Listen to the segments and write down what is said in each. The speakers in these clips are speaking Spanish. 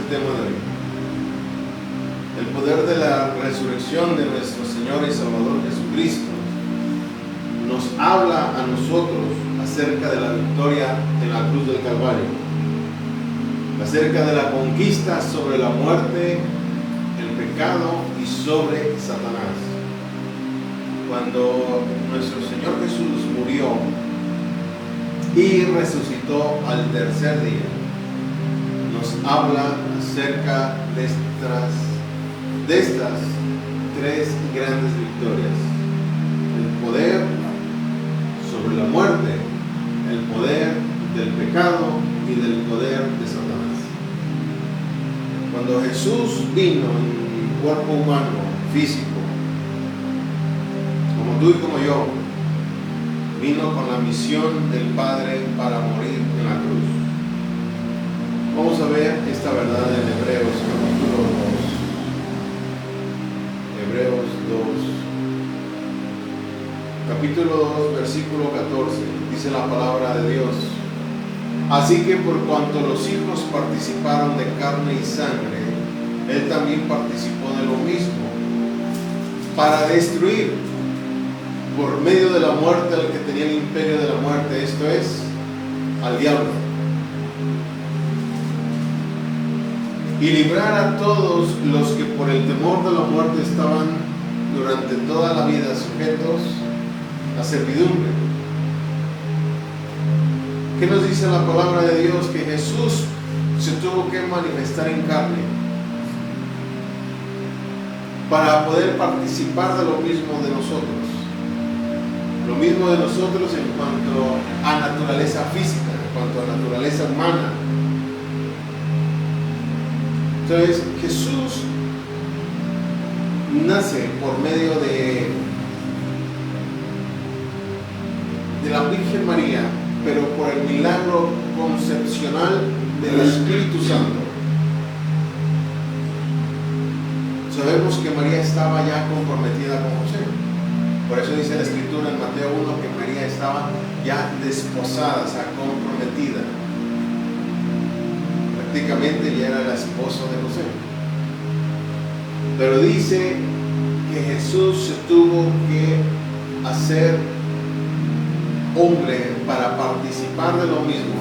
tema de hoy. El poder de la resurrección de nuestro Señor y Salvador Jesucristo nos habla a nosotros acerca de la victoria en la cruz del Calvario, acerca de la conquista sobre la muerte, el pecado y sobre Satanás. Cuando nuestro Señor Jesús murió y resucitó al tercer día, nos habla acerca de estas tres grandes victorias: el poder sobre la muerte, el poder del pecado y del poder de Satanás. Cuando Jesús vino en cuerpo humano, físico, como tú y como yo, vino con la misión del Padre para morir en la cruz. Vamos a ver esta verdad en Hebreos capítulo 2. Hebreos 2. Capítulo 2, versículo 14. Dice la palabra de Dios: así que por cuanto los hijos participaron de carne y sangre, Él también participó de lo mismo, para destruir por medio de la muerte al que tenía el imperio de la muerte, esto es, al diablo, y librar a todos los que por el temor de la muerte estaban durante toda la vida sujetos a servidumbre. ¿Qué nos dice la palabra de Dios? Que Jesús se tuvo que manifestar en carne para poder participar de lo mismo de nosotros. Lo mismo de nosotros en cuanto a naturaleza física, en cuanto a naturaleza humana. Entonces, Jesús nace por medio de la Virgen María, pero por el milagro concepcional del Espíritu Santo. Sabemos que María estaba ya comprometida con José. Por eso dice la Escritura en Mateo 1 que María estaba ya desposada, o sea, comprometida. Prácticamente ya era la esposa de José. Pero dice que Jesús se tuvo que hacer hombre para participar de lo mismo,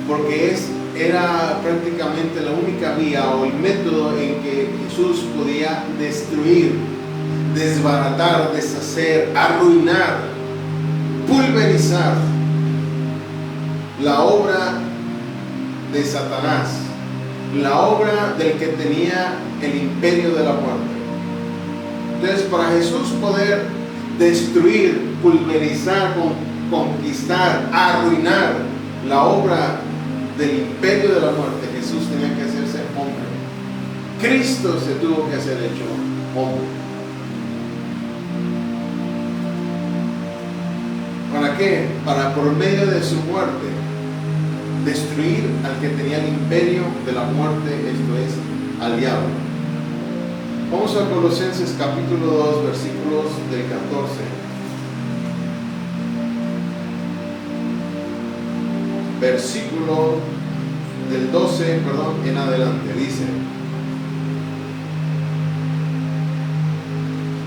porque era prácticamente la única vía o el método en que Jesús podía destruir, desbaratar, deshacer, arruinar, pulverizar la obra de Satanás, la obra del que tenía el imperio de la muerte. Entonces, para Jesús poder destruir, pulverizar, conquistar, arruinar la obra del imperio de la muerte, Jesús tenía que hacerse hombre. Cristo se tuvo que hacer hecho hombre. ¿Para qué? Para por medio de su muerte destruir al que tenía el imperio de la muerte, esto es, al diablo. Vamos a Colosenses capítulo 2, versículos del 14. Versículo del 12, en adelante, dice: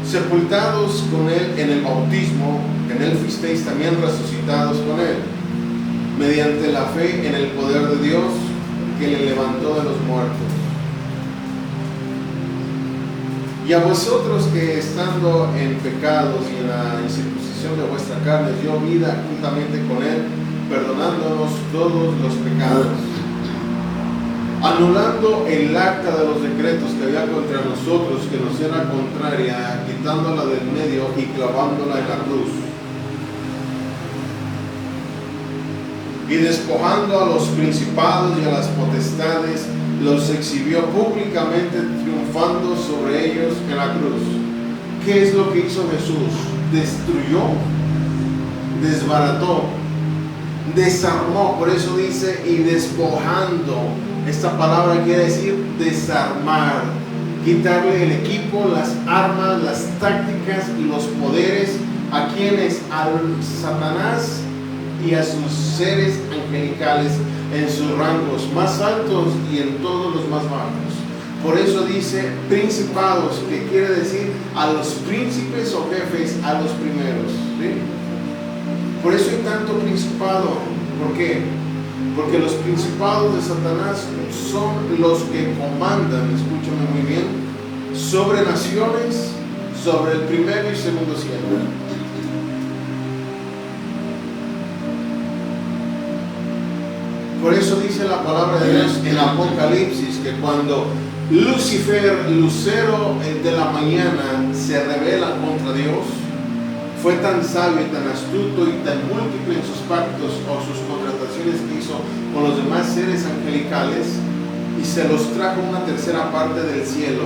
sepultados con Él en el bautismo, en Él fuisteis también resucitados con Él, mediante la fe en el poder de Dios que le levantó de los muertos. Y a vosotros que estando en pecados y en la incircuncisión de vuestra carne dio vida juntamente con Él, perdonándonos todos los pecados, anulando el acta de los decretos que había contra nosotros, que nos era contraria, quitándola del medio y clavándola en la cruz, y despojando a los principados y a las potestades, los exhibió públicamente, triunfando sobre ellos en la cruz. ¿Qué es lo que hizo Jesús? Destruyó, desbarató, desarmó. Por eso dice, y despojando. Esta palabra quiere decir desarmar, quitarle el equipo, las armas, las tácticas y los poderes. ¿A quienes? A Satanás y a sus seres angelicales en sus rangos más altos y en todos los más bajos. Por eso dice principados, que quiere decir a los príncipes o jefes, a los primeros, ¿sí? Por eso hay tanto principado. ¿Por qué? Porque los principados de Satanás son los que comandan, escúchame muy bien, sobre naciones, sobre el primero y segundo cielo. Por eso dice la palabra de Dios en Apocalipsis que cuando Lucifer, lucero de la mañana, se rebela contra Dios, fue tan sabio y tan astuto y tan múltiple en sus pactos o sus contrataciones que hizo con los demás seres angelicales, y se los trajo una tercera parte del cielo,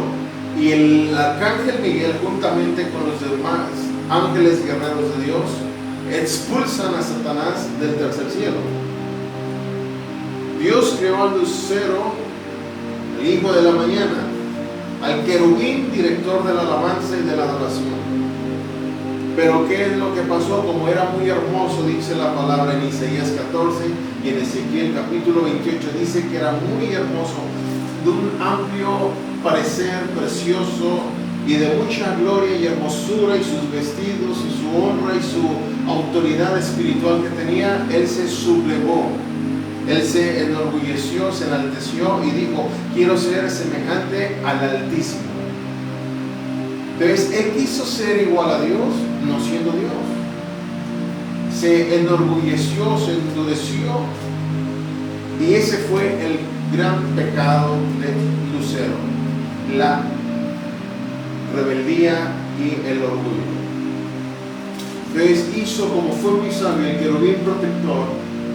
y el arcángel Miguel juntamente con los demás ángeles guerreros de Dios expulsan a Satanás del tercer cielo. Dios creó al lucero, el hijo de la mañana, al querubín, director de la alabanza y de la adoración. Pero ¿qué es lo que pasó? Como era muy hermoso, dice la palabra en Isaías 14 y en Ezequiel capítulo 28, dice que era muy hermoso, de un amplio parecer, precioso y de mucha gloria y hermosura, y sus vestidos y su honra y su autoridad espiritual que tenía. Él se sublevó, él se enorgulleció, se enalteció y dijo: quiero ser semejante al Altísimo. Entonces él quiso ser igual a Dios, no siendo Dios. Se enorgulleció, se endureció, y ese fue el gran pecado de Lucero: la rebeldía y el orgullo. Entonces hizo, como fue muy sabio, el querubín protector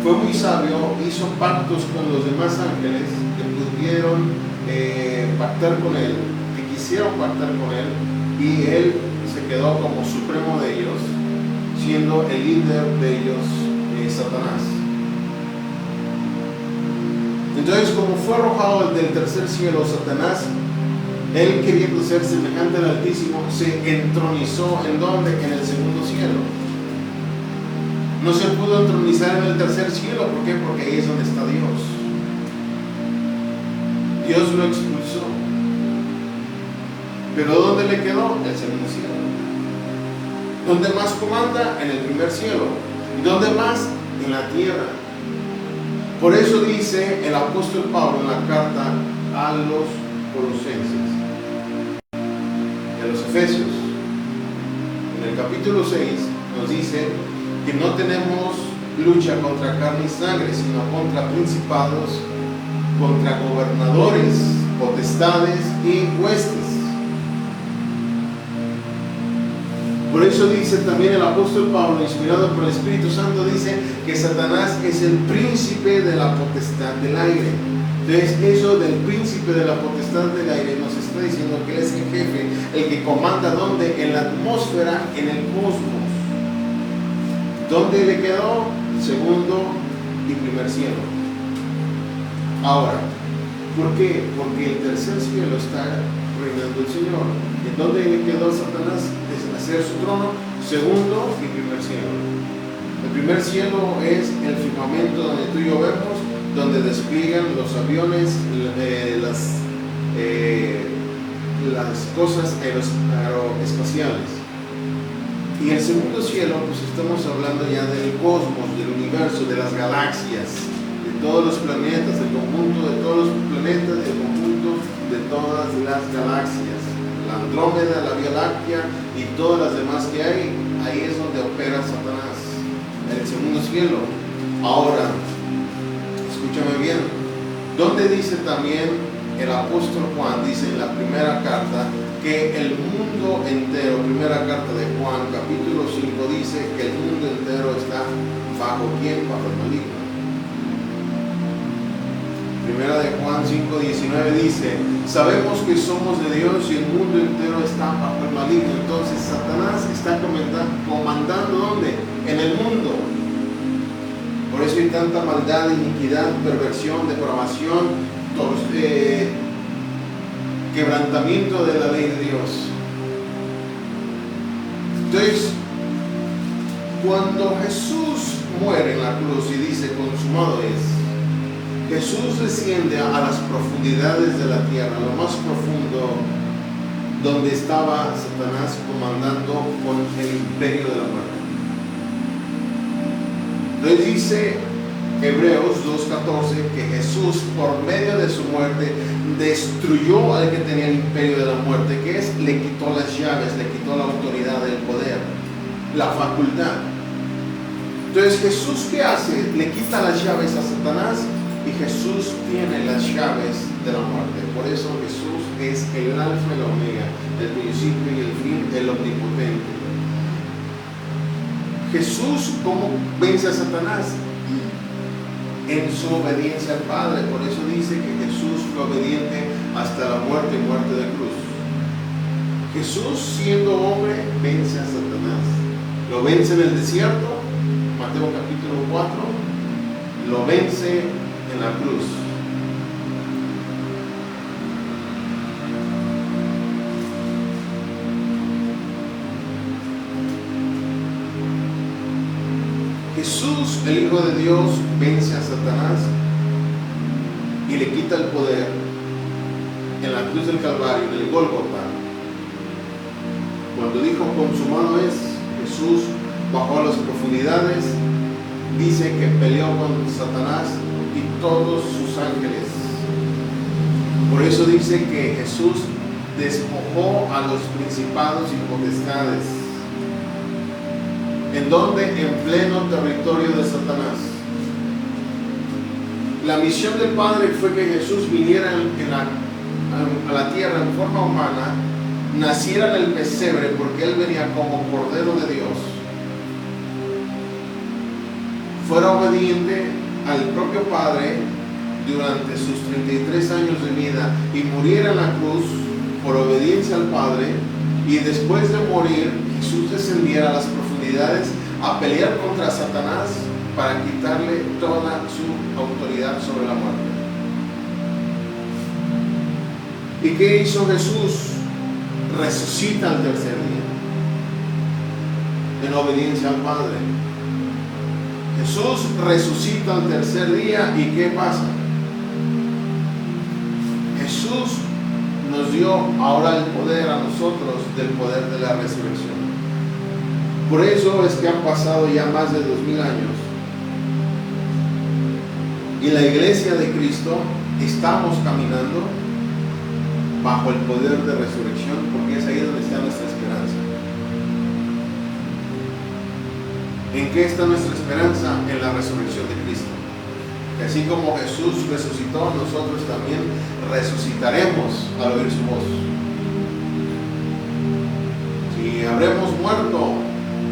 fue muy sabio, hizo pactos con los demás ángeles que pudieron pactar con él, que quisieron pactar con él, y él se quedó como supremo de ellos, siendo el líder de ellos Satanás. Entonces, como fue arrojado del tercer cielo, Satanás, él queriendo ser semejante al Altísimo, se entronizó ¿en dónde? En el segundo cielo. No se pudo entronizar en el tercer cielo. ¿Por qué? Porque ahí es donde está Dios. Dios lo expulsó. Pero ¿dónde le quedó? El segundo cielo. ¿Dónde más comanda? En el primer cielo. ¿Y dónde más? En la tierra. Por eso dice el apóstol Pablo en la carta a los Colosenses, a los Efesios, en el capítulo 6, nos dice que no tenemos lucha contra carne y sangre, sino contra principados, contra gobernadores, potestades y huestes. Por eso dice también el apóstol Pablo, inspirado por el Espíritu Santo, dice que Satanás es el príncipe de la potestad del aire. Entonces, eso del príncipe de la potestad del aire nos está diciendo que él es el jefe, el que comanda. ¿Dónde? En la atmósfera, en el cosmos. ¿Dónde le quedó? Segundo y primer cielo. Ahora, ¿por qué? Porque el tercer cielo está reinando el Señor. ¿En dónde le quedó Satanás? Hacer su trono, segundo y primer cielo. El primer cielo es el firmamento donde tú y yo vemos, donde despliegan los aviones, las cosas aeroespaciales. Y el segundo cielo, pues estamos hablando ya del cosmos, del universo, de las galaxias, de todos los planetas, del conjunto de todos los planetas, del conjunto de todas las galaxias. La Andrómeda, la Vía Láctea y todas las demás que hay, ahí es donde opera Satanás, en el segundo cielo. Ahora, escúchame bien, ¿dónde dice también el apóstol Juan? Dice en la primera carta que el mundo entero, primera carta de Juan, capítulo 5, dice que el mundo entero está bajo ¿quién? Bajo el maligno. Primera de Juan 5:19 dice: sabemos que somos de Dios y el mundo entero está bajo el maligno. Entonces Satanás está comandando ¿dónde? En el mundo. Por eso hay tanta maldad, iniquidad, perversión, depravación, quebrantamiento de la ley de Dios. Entonces, cuando Jesús muere en la cruz y dice consumado es, Jesús desciende a las profundidades de la tierra, lo más profundo, donde estaba Satanás comandando con el imperio de la muerte. Entonces dice Hebreos 2:14 que Jesús, por medio de su muerte, destruyó al que tenía el imperio de la muerte, que es, le quitó las llaves, le quitó la autoridad, el poder, la facultad. Entonces Jesús, ¿qué hace? Le quita las llaves a Satanás y Jesús tiene las llaves de la muerte. Por eso Jesús es el alfa y la omega, el principio y el fin, el omnipotente. Jesús, ¿cómo vence a Satanás? En su obediencia al Padre. Por eso dice que Jesús fue obediente hasta la muerte y muerte de cruz. Jesús, siendo hombre, vence a Satanás. Lo vence en el desierto, Mateo capítulo 4, lo vence en la cruz. Jesús, el Hijo de Dios, vence a Satanás y le quita el poder en la cruz del Calvario, en el Gólgota. Cuando dijo consumado es, Jesús bajó a las profundidades, dice que peleó con Satanás y todos sus ángeles. Por eso dice que Jesús despojó a los principados y potestades. ¿En donde? En pleno territorio de Satanás. La misión del Padre fue que Jesús viniera a la tierra en forma humana, naciera en el pesebre, porque Él venía como Cordero de Dios, fuera obediente al propio Padre durante sus 33 años de vida y muriera en la cruz por obediencia al Padre, y después de morir Jesús descendiera a las profundidades a pelear contra Satanás para quitarle toda su autoridad sobre la muerte. ¿Y qué hizo Jesús? Resucita al tercer día en obediencia al Padre. Jesús resucita al tercer día, y ¿qué pasa? Jesús nos dio ahora el poder a nosotros del poder de la resurrección. Por eso es que han pasado ya más de 2000 años y la iglesia de Cristo estamos caminando bajo el poder de resurrección, porque es ahí donde está nuestra esperanza. ¿En qué está nuestra esperanza? En la resurrección de Cristo. Que así como Jesús resucitó, nosotros también resucitaremos al oír su voz. Si habremos muerto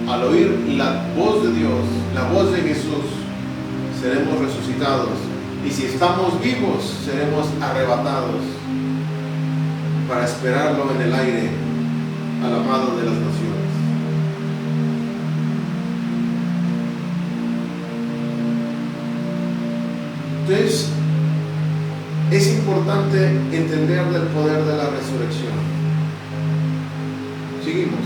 al oír la voz de Dios, la voz de Jesús, seremos resucitados. Y si estamos vivos, seremos arrebatados para esperarlo en el aire al amado de las naciones. Entonces, es importante entender del poder de la resurrección. Seguimos.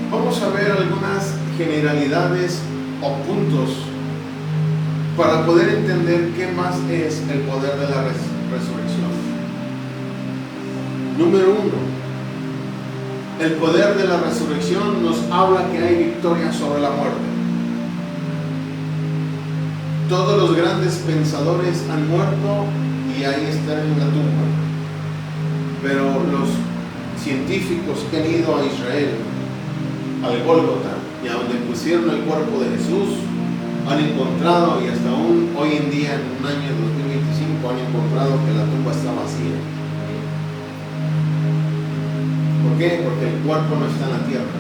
Vamos a ver algunas generalidades o puntos para poder entender qué más es el poder de la resurrección. Número 1. El poder de la resurrección nos habla que hay victoria sobre la muerte. Todos los grandes pensadores han muerto y ahí están en la tumba. Pero los científicos que han ido a Israel, al Gólgota, y a donde pusieron el cuerpo de Jesús, han encontrado, y hasta aún hoy en día, en un año 2025, han encontrado que la tumba está vacía. ¿Por qué? Porque el cuerpo no está en la tierra.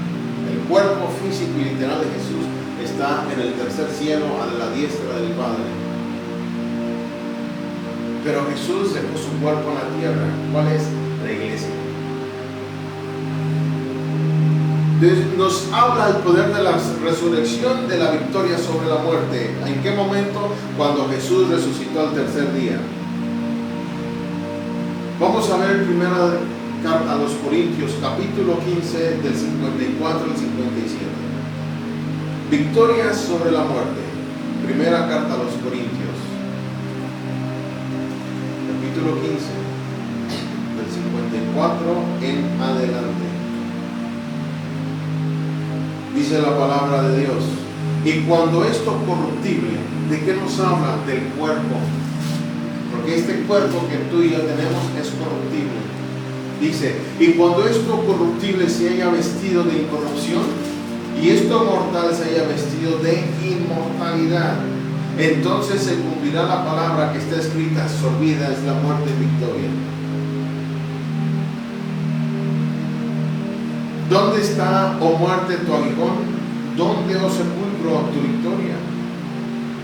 El cuerpo físico y literal de Jesús está en el tercer cielo, a la diestra del Padre. Pero Jesús dejó su cuerpo en la tierra. ¿Cuál es? La iglesia. Nos habla el poder de la resurrección, de la victoria sobre la muerte. ¿En qué momento? Cuando Jesús resucitó al tercer día. Vamos a ver primero carta a los Corintios, capítulo 15, del 54 al 57. Victoria sobre la muerte. Primera carta a los Corintios, capítulo 15, del 54 en adelante. Dice la palabra de Dios: y cuando esto corruptible, ¿de qué nos habla? Del cuerpo. Porque este cuerpo que tú y yo tenemos es corruptible. Dice: y cuando esto corruptible se haya vestido de incorrupción, y esto mortal se haya vestido de inmortalidad, entonces se cumplirá la palabra que está escrita: sorbida es la muerte en victoria. ¿Dónde está, oh muerte, tu aguijón? ¿Dónde, oh sepulcro, tu victoria?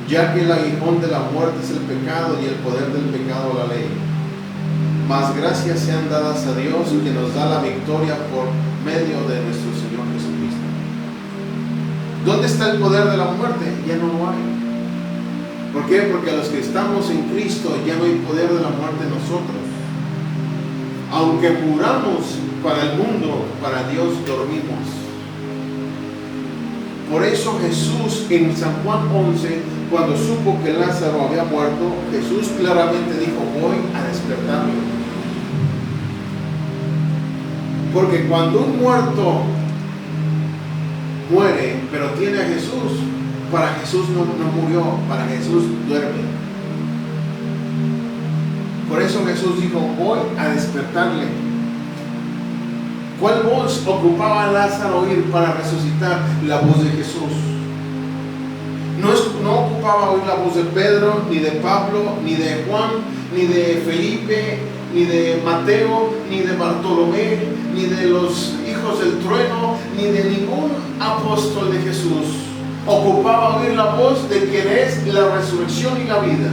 Ya que el aguijón de la muerte es el pecado, y el poder del pecado la ley. Mas gracias sean dadas a Dios, que nos da la victoria por medio de nuestro Señor Jesucristo. ¿Dónde está el poder de la muerte? Ya no lo hay. ¿Por qué? Porque a los que estamos en Cristo ya no hay poder de la muerte en nosotros. Aunque muramos para el mundo, para Dios dormimos. Por eso Jesús en San Juan 11, cuando supo que Lázaro había muerto, Jesús claramente dijo: voy a despertarlo. Porque cuando un muerto muere, pero tiene a Jesús, para Jesús no murió, para Jesús duerme. Por eso Jesús dijo: voy a despertarle. ¿Cuál voz ocupaba Lázaro oír para resucitar? La voz de Jesús. No ocupaba oír la voz de Pedro, ni de Pablo, ni de Juan, ni de Felipe, ni de Mateo, ni de Bartolomé, ni de los hijos del trueno, ni de ningún apóstol de Jesús. Ocupaba oír la voz de quien es la resurrección y la vida.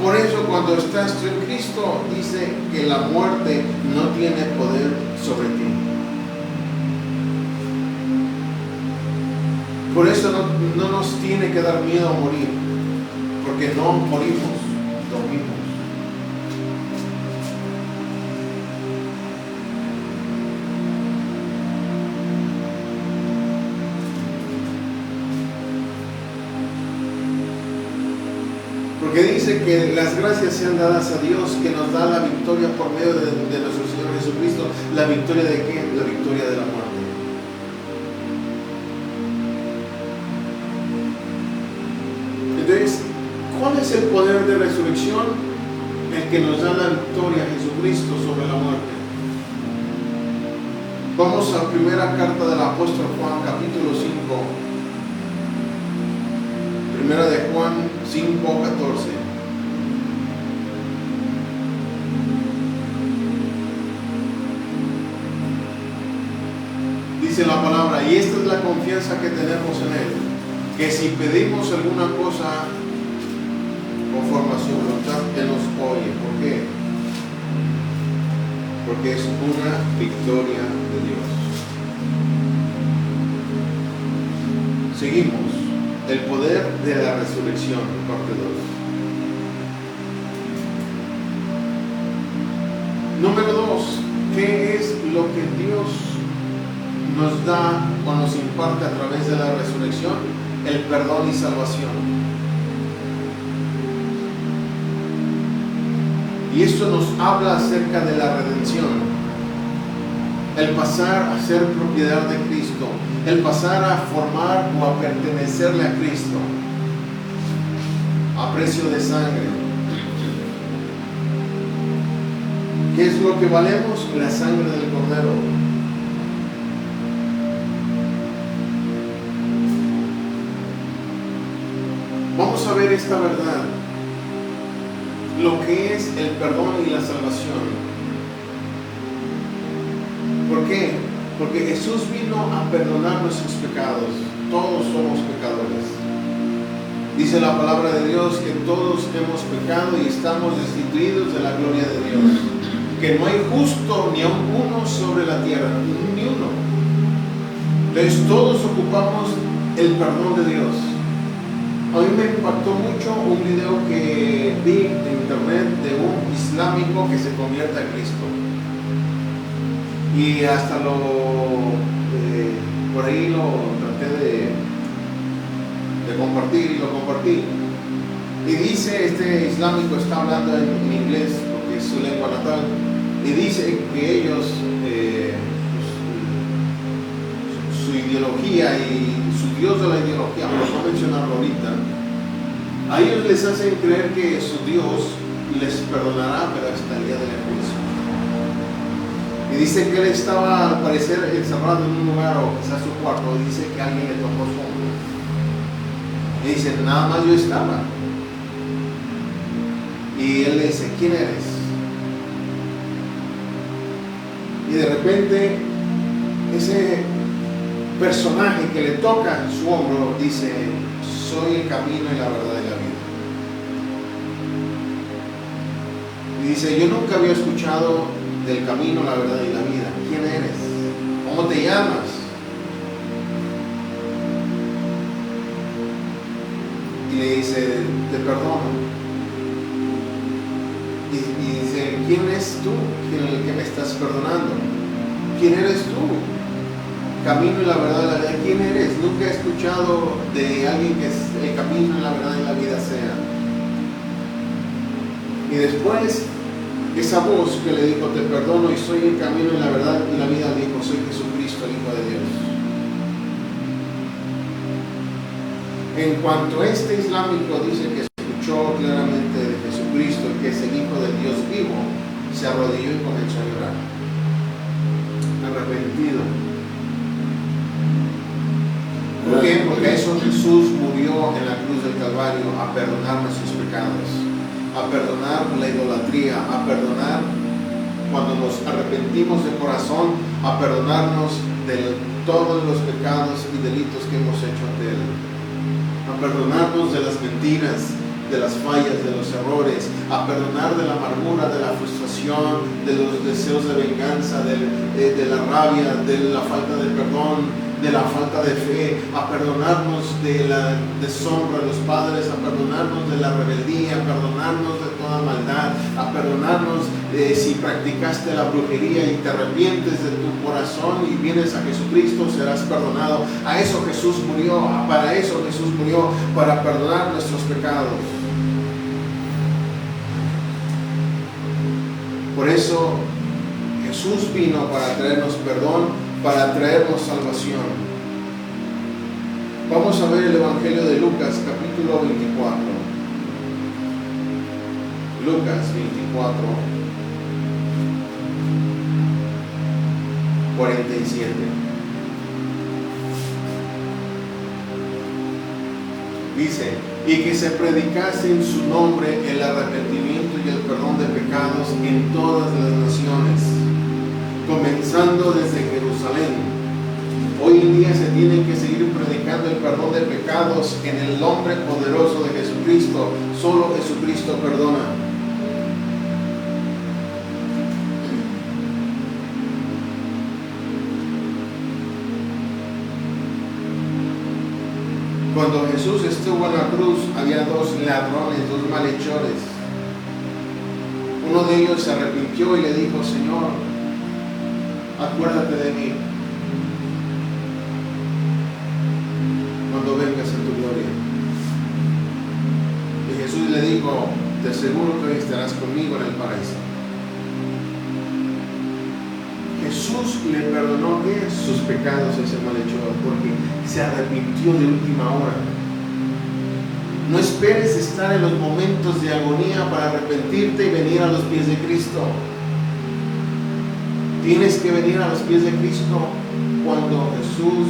Por eso cuando estás tú en Cristo, dice que la muerte no tiene poder sobre ti. Por eso no nos tiene que dar miedo a morir, porque no morimos, dormimos. Porque dice que las gracias sean dadas a Dios, que nos da la victoria por medio de nuestro Señor Jesucristo. ¿La victoria de qué? La victoria de la muerte. Entonces, ¿cuál es el poder de resurrección? El que nos da la victoria, Jesucristo, sobre la muerte. Vamos a la primera carta del apóstol Juan, capítulo 5. Primera de Juan 5:14. Dice la palabra: y esta es la confianza que tenemos en Él, que si pedimos alguna cosa conforme a su voluntad, Él nos oye. ¿Por qué? Porque es una victoria de Dios. Seguimos. El poder de la resurrección, parte 2. Número 2. ¿Qué es lo que Dios nos da o nos imparte a través de la resurrección? El perdón y salvación. Y esto nos habla acerca de la redención. El pasar a ser propiedad de Cristo, el pasar a formar o a pertenecerle a Cristo a precio de sangre. ¿Qué es lo que valemos? La sangre del Cordero. Vamos a ver esta verdad, lo que es el perdón y la salvación. ¿Por qué? Porque Jesús vino a perdonar nuestros pecados. Todos somos pecadores. Dice la palabra de Dios que todos hemos pecado y estamos destituidos de la gloria de Dios. Que no hay justo ni aun uno sobre la tierra, ni uno. Entonces todos ocupamos el perdón de Dios. A mí me impactó mucho un video que vi en internet de un islámico que se convierte a Cristo. Y hasta por ahí lo traté de compartir y lo compartí. Y dice, este islámico está hablando en inglés porque es su lengua natal, y dice que ellos, su ideología y su Dios de la ideología, por no mencionarlo ahorita, a ellos les hacen creer que su Dios les perdonará, pero hasta el día del juicio. Y dice que él estaba al parecer encerrado en un lugar o quizás su cuarto, y dice que alguien le tocó su hombro. Y dice, nada más yo estaba. Y él le dice, ¿quién eres? Y de repente ese personaje que le toca su hombro dice, soy el camino y la verdad y la vida. Y dice, yo nunca había escuchado del camino, la verdad y la vida. ¿Quién eres? ¿Cómo te llamas? Y le dice, te perdono. Y dice, ¿quién es tú? ¿Quién es el que me estás perdonando? ¿Quién eres tú? Camino y la verdad y la vida. ¿Quién eres? Nunca he escuchado de alguien que es el camino y la verdad y la vida sea. Y después, esa voz que le dijo, te perdono y soy el camino y la verdad y la vida, dijo, soy Jesucristo, el Hijo de Dios. En cuanto este islámico dice que escuchó claramente de Jesucristo, que es el Hijo del Dios vivo, se arrodilló y comenzó a llorar, arrepentido. ¿Por qué? Porque eso Jesús murió en la cruz del Calvario a perdonar nuestros pecados, a perdonar la idolatría, a perdonar cuando nos arrepentimos de corazón, a perdonarnos de todos los pecados y delitos que hemos hecho ante Él, a perdonarnos de las mentiras, de las fallas, de los errores, a perdonar de la amargura, de la frustración, de los deseos de venganza, de la rabia, de la falta de perdón, de la falta de fe, a perdonarnos de la deshonra de los padres, a perdonarnos de la rebeldía, a perdonarnos de toda maldad, a perdonarnos si practicaste la brujería y te arrepientes de tu corazón y vienes a Jesucristo, serás perdonado. A eso Jesús murió, para eso Jesús murió, para perdonar nuestros pecados. Por eso Jesús vino para traernos perdón, para traernos salvación. Vamos a ver el Evangelio de Lucas, capítulo 24. Lucas 24, 47. Dice, y que se predicase en su nombre el arrepentimiento y el perdón de pecados en todas las naciones, comenzando desde Jerusalén. Hoy en día se tiene que seguir predicando el perdón de pecados en el nombre poderoso de Jesucristo. Solo Jesucristo perdona. Cuando Jesús estuvo en la cruz, había dos ladrones, dos malhechores. Uno de ellos se arrepintió y le dijo, Señor, acuérdate de mí cuando vengas en tu gloria. Y Jesús le dijo, te aseguro que hoy estarás conmigo en el paraíso. Jesús le perdonó sus pecados a ese malhechor porque se arrepintió de última hora. No esperes estar en los momentos de agonía para arrepentirte y venir a los pies de Cristo. Tienes que venir a los pies de Cristo cuando Jesús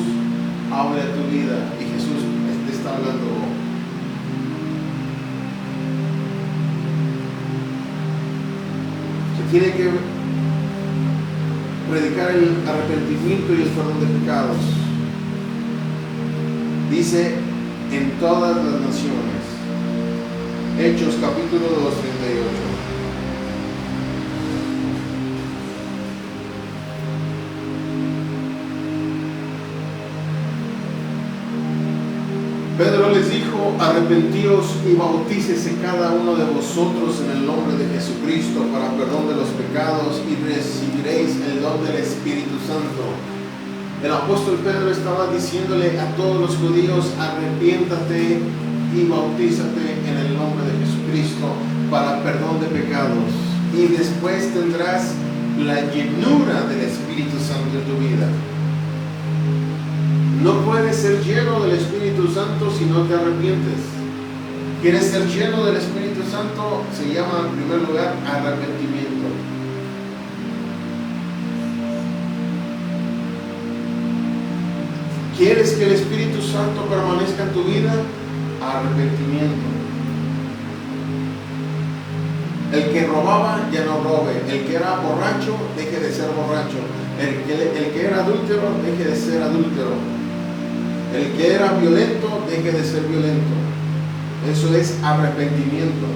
hable a tu vida y Jesús te está hablando. Se tiene que predicar el arrepentimiento y el perdón de pecados. Dice en todas las naciones. Hechos capítulo 2, 38. Pedro les dijo tanto, arrepentíos y bautícese cada uno de vosotros en el nombre de Jesucristo para perdón de los pecados y recibiréis el don del Espíritu Santo. El apóstol Pedro estaba diciéndole a todos los judíos: arrepiéntate y bautízate en el nombre de Jesucristo para perdón de pecados, y después tendrás la llenura del Espíritu Santo en tu vida. No puedes ser lleno del Espíritu Santo si no te arrepientes. ¿Quieres ser lleno del Espíritu Santo? Se llama en primer lugar arrepentimiento. ¿Quieres que el Espíritu Santo permanezca en tu vida? Arrepentimiento. El que robaba ya no robe. El que era borracho deje de ser borracho. El que era adúltero deje de ser adúltero. El que era violento deje de ser violento. Eso es arrepentimiento.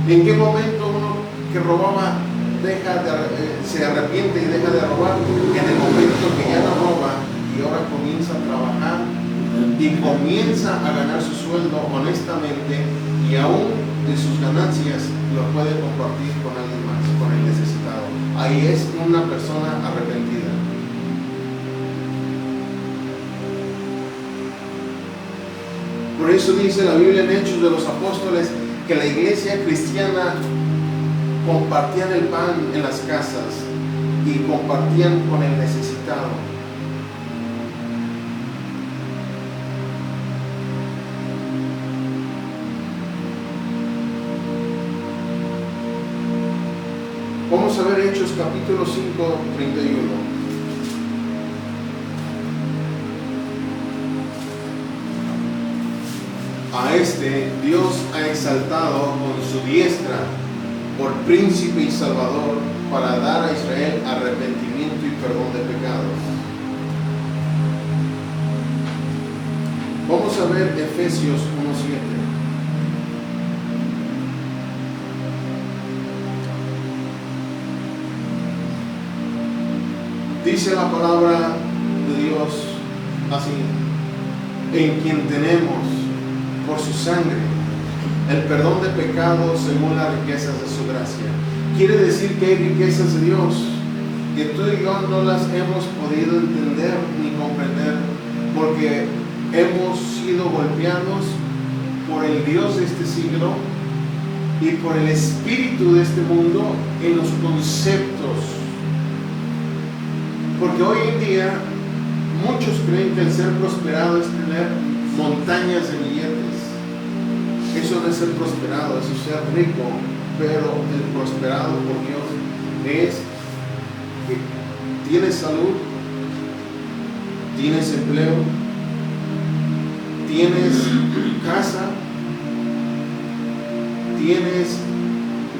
¿En qué momento uno que robaba se arrepiente y deja de robar? En el momento que ya no roba y ahora comienza a trabajar y comienza a ganar su sueldo honestamente, y aún de sus ganancias lo puede compartir con alguien más, con el necesitado. Ahí es una persona arrepentida. Por eso dice la Biblia en Hechos de los Apóstoles que la iglesia cristiana compartían el pan en las casas y compartían con el necesitado. Vamos a ver Hechos capítulo 5, 31. A este Dios ha exaltado con su diestra por príncipe y salvador para dar a Israel arrepentimiento y perdón de pecados. Vamos a ver Efesios 1:7. Dice la palabra de Dios así: en quien tenemos por su sangre el perdón de pecados según las riquezas de su gracia. Quiere decir que hay riquezas de Dios que tú y yo no las hemos podido entender ni comprender, porque hemos sido golpeados por el Dios de este siglo y por el espíritu de este mundo en los conceptos. Porque hoy en día muchos creen que el ser prosperado es tener montañas de billetes. Eso no es ser prosperado, eso es ser rico. Pero el prosperado por Dios es que tienes salud, tienes empleo, tienes casa, tienes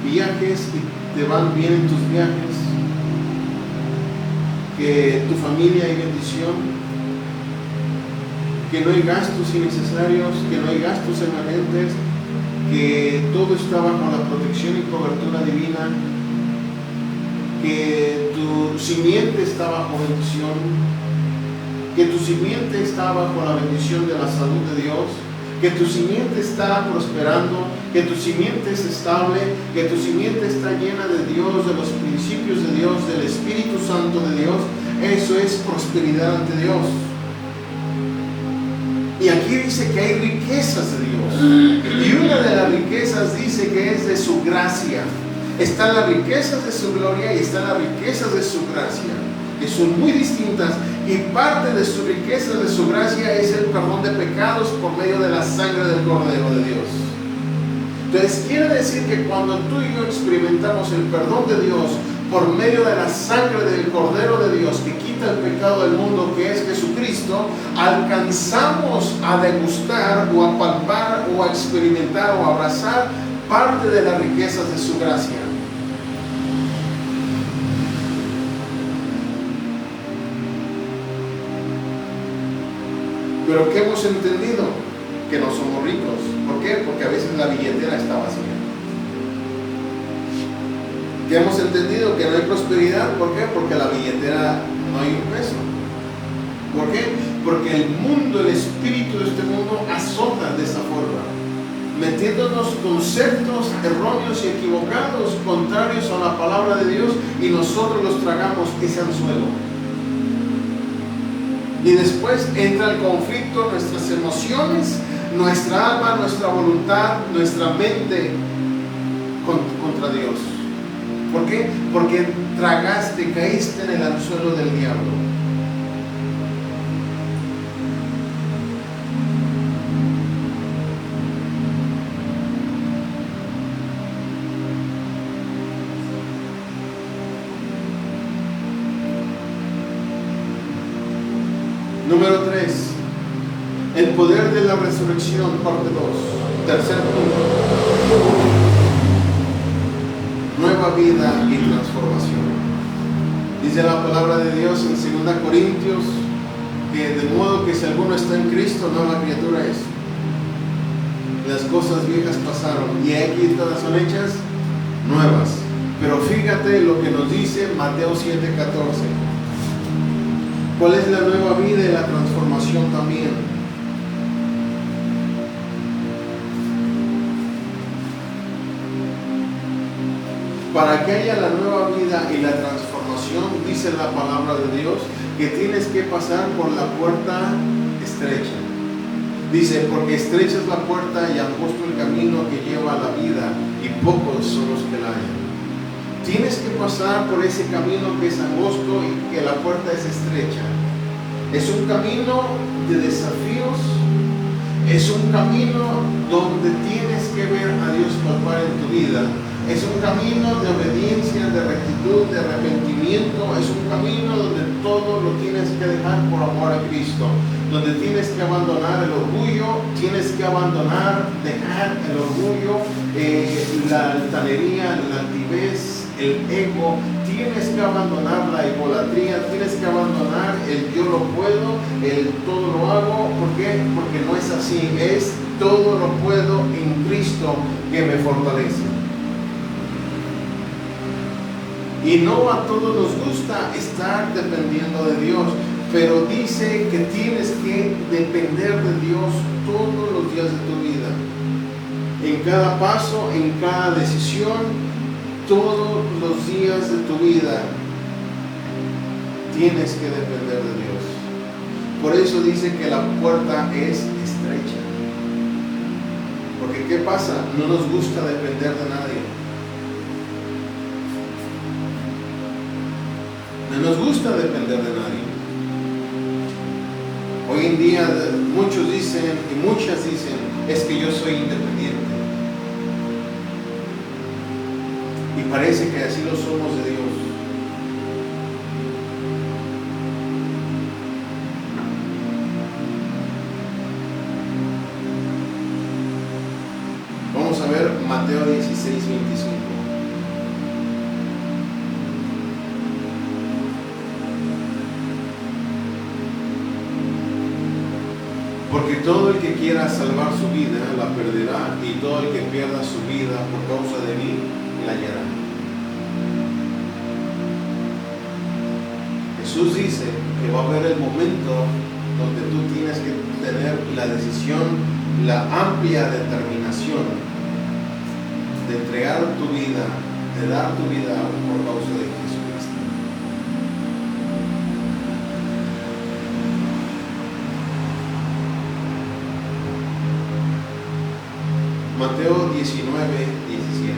viajes y te van bien en tus viajes, que tu familia hay bendición, que no hay gastos innecesarios, que no hay gastos emergentes, que todo está bajo la protección y cobertura divina, que tu simiente está bajo bendición, que tu simiente está bajo la bendición de la salud de Dios, que tu simiente está prosperando, que tu simiente es estable, que tu simiente está llena de Dios, de los principios de Dios, del Espíritu Santo de Dios. Eso es prosperidad ante Dios. Y aquí dice que hay riquezas de Dios. Y una de las riquezas dice que es de su gracia. Están las riquezas de su gloria y están las riquezas de su gracia, que son muy distintas. Y parte de su riqueza, de su gracia, es el perdón de pecados por medio de la sangre del Cordero de Dios. Entonces quiere decir que cuando tú y yo experimentamos el perdón de Dios por medio de la sangre del Cordero de Dios que quita el pecado del mundo, que es Jesucristo, alcanzamos a degustar o a palpar o a experimentar o a abrazar parte de las riquezas de su gracia. Pero ¿qué hemos entendido? Que no somos ricos. ¿Por qué? Porque a veces la billetera está vacía. Que hemos entendido que no hay prosperidad. ¿Por qué? Porque la billetera no hay un peso. ¿Por qué? Porque el mundo, el espíritu de este mundo azota de esa forma, metiéndonos conceptos erróneos y equivocados, contrarios a la palabra de Dios, y nosotros los tragamos ese anzuelo. Y después entra el conflicto, nuestras emociones, nuestra alma, nuestra voluntad, nuestra mente contra Dios. ¿Por qué? Porque tragaste, caíste en el anzuelo del diablo. Número 3, el poder de la resurrección, parte 2. Tercer punto, nueva vida y transformación. Dice la palabra de Dios en 2 Corintios que de modo que si alguno está en Cristo, nueva criatura es. Las cosas viejas pasaron y aquí todas son hechas nuevas. Pero fíjate lo que nos dice Mateo 7:14. ¿Cuál es la nueva vida y la transformación también? Para que haya la nueva vida y la transformación, dice la palabra de Dios, que tienes que pasar por la puerta estrecha. Dice, porque estrecha es la puerta y angosto el camino que lleva a la vida, y pocos son los que la hallan. Tienes que pasar por ese camino que es angosto y que la puerta es estrecha. Es un camino de desafíos, es un camino donde tienes que ver a Dios palpar en tu vida. Es un camino de obediencia, de rectitud, de arrepentimiento. Es un camino donde todo lo tienes que dejar por amor a Cristo. Donde tienes que abandonar el orgullo, tienes que abandonar, dejar el orgullo, la altanería, la altivez, el ego. Tienes que abandonar la idolatría, tienes que abandonar el yo lo puedo, el todo lo hago. ¿Por qué? Porque no es así. Es todo lo puedo en Cristo que me fortalece. Y no a todos nos gusta estar dependiendo de Dios, pero dice que tienes que depender de Dios todos los días de tu vida. En cada paso, en cada decisión, todos los días de tu vida tienes que depender de Dios. Por eso dice que la puerta es estrecha. Porque ¿qué pasa? No nos gusta depender de nadie. No nos gusta depender de nadie. Hoy en día muchos dicen y muchas dicen, es que yo soy independiente. Y parece que así lo somos de Dios. Vamos a ver Mateo 16:25. Porque todo el que quiera salvar su vida la perderá, y todo el que pierda su vida por causa de mí la hallará. Jesús dice que va a haber el momento donde tú tienes que tener la decisión, la amplia determinación de entregar tu vida, de dar tu vida por causa de Jesucristo. Mateo 19:17.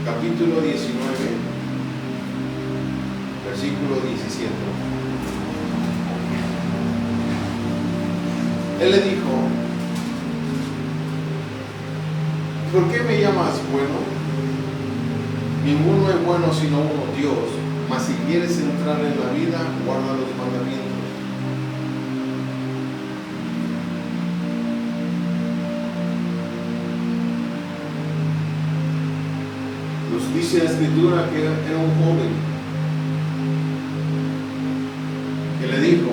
Capítulo 19, versículo 17. Él le dijo, ¿por qué me llamas bueno? Ninguno es bueno sino uno, Dios. Mas si quieres entrar en la vida, guarda los mandamientos. Nos dice la Escritura que era un joven que le dijo,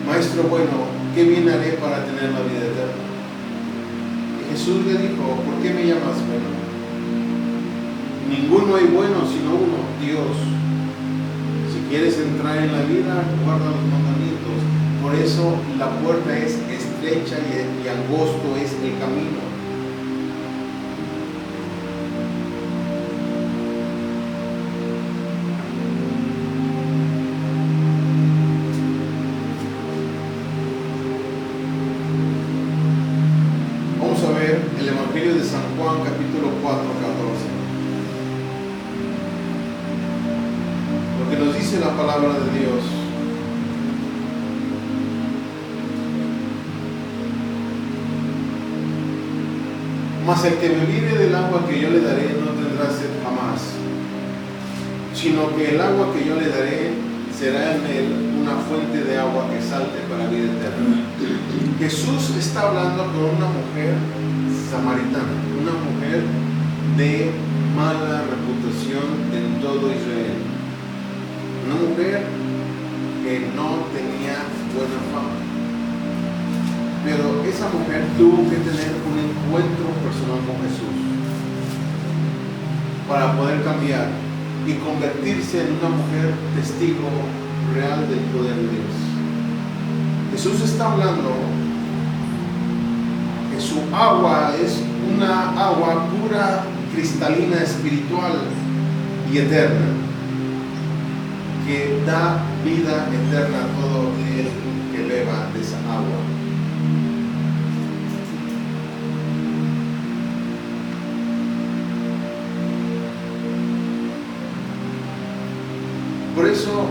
Maestro bueno, ¿qué bien haré para tener la vida eterna? Y Jesús le dijo, ¿por qué me llamas bueno? Ninguno hay bueno sino uno, Dios. Si quieres entrar en la vida, guarda los mandamientos. por eso la puerta es estrecha y angosto es el camino. Vamos a ver el Evangelio de San Juan, capítulo 4, 14. Lo que nos dice la palabra de Dios. Mas el que bebiere del agua que yo le daré no tendrá sed jamás, sino que el agua que yo le daré será en él una fuente de agua que salte para vida eterna. Jesús está hablando con una mujer samaritana, una mujer de mala reputación en todo Israel, una mujer que no tenía buena fama. Pero esa mujer tuvo que tener un encuentro personal con Jesús para poder cambiar y convertirse en una mujer testigo real del poder de Dios. Jesús está hablando que su agua es una agua pura, cristalina, espiritual y eterna, que da vida eterna a todo el que beba de esa agua. Por eso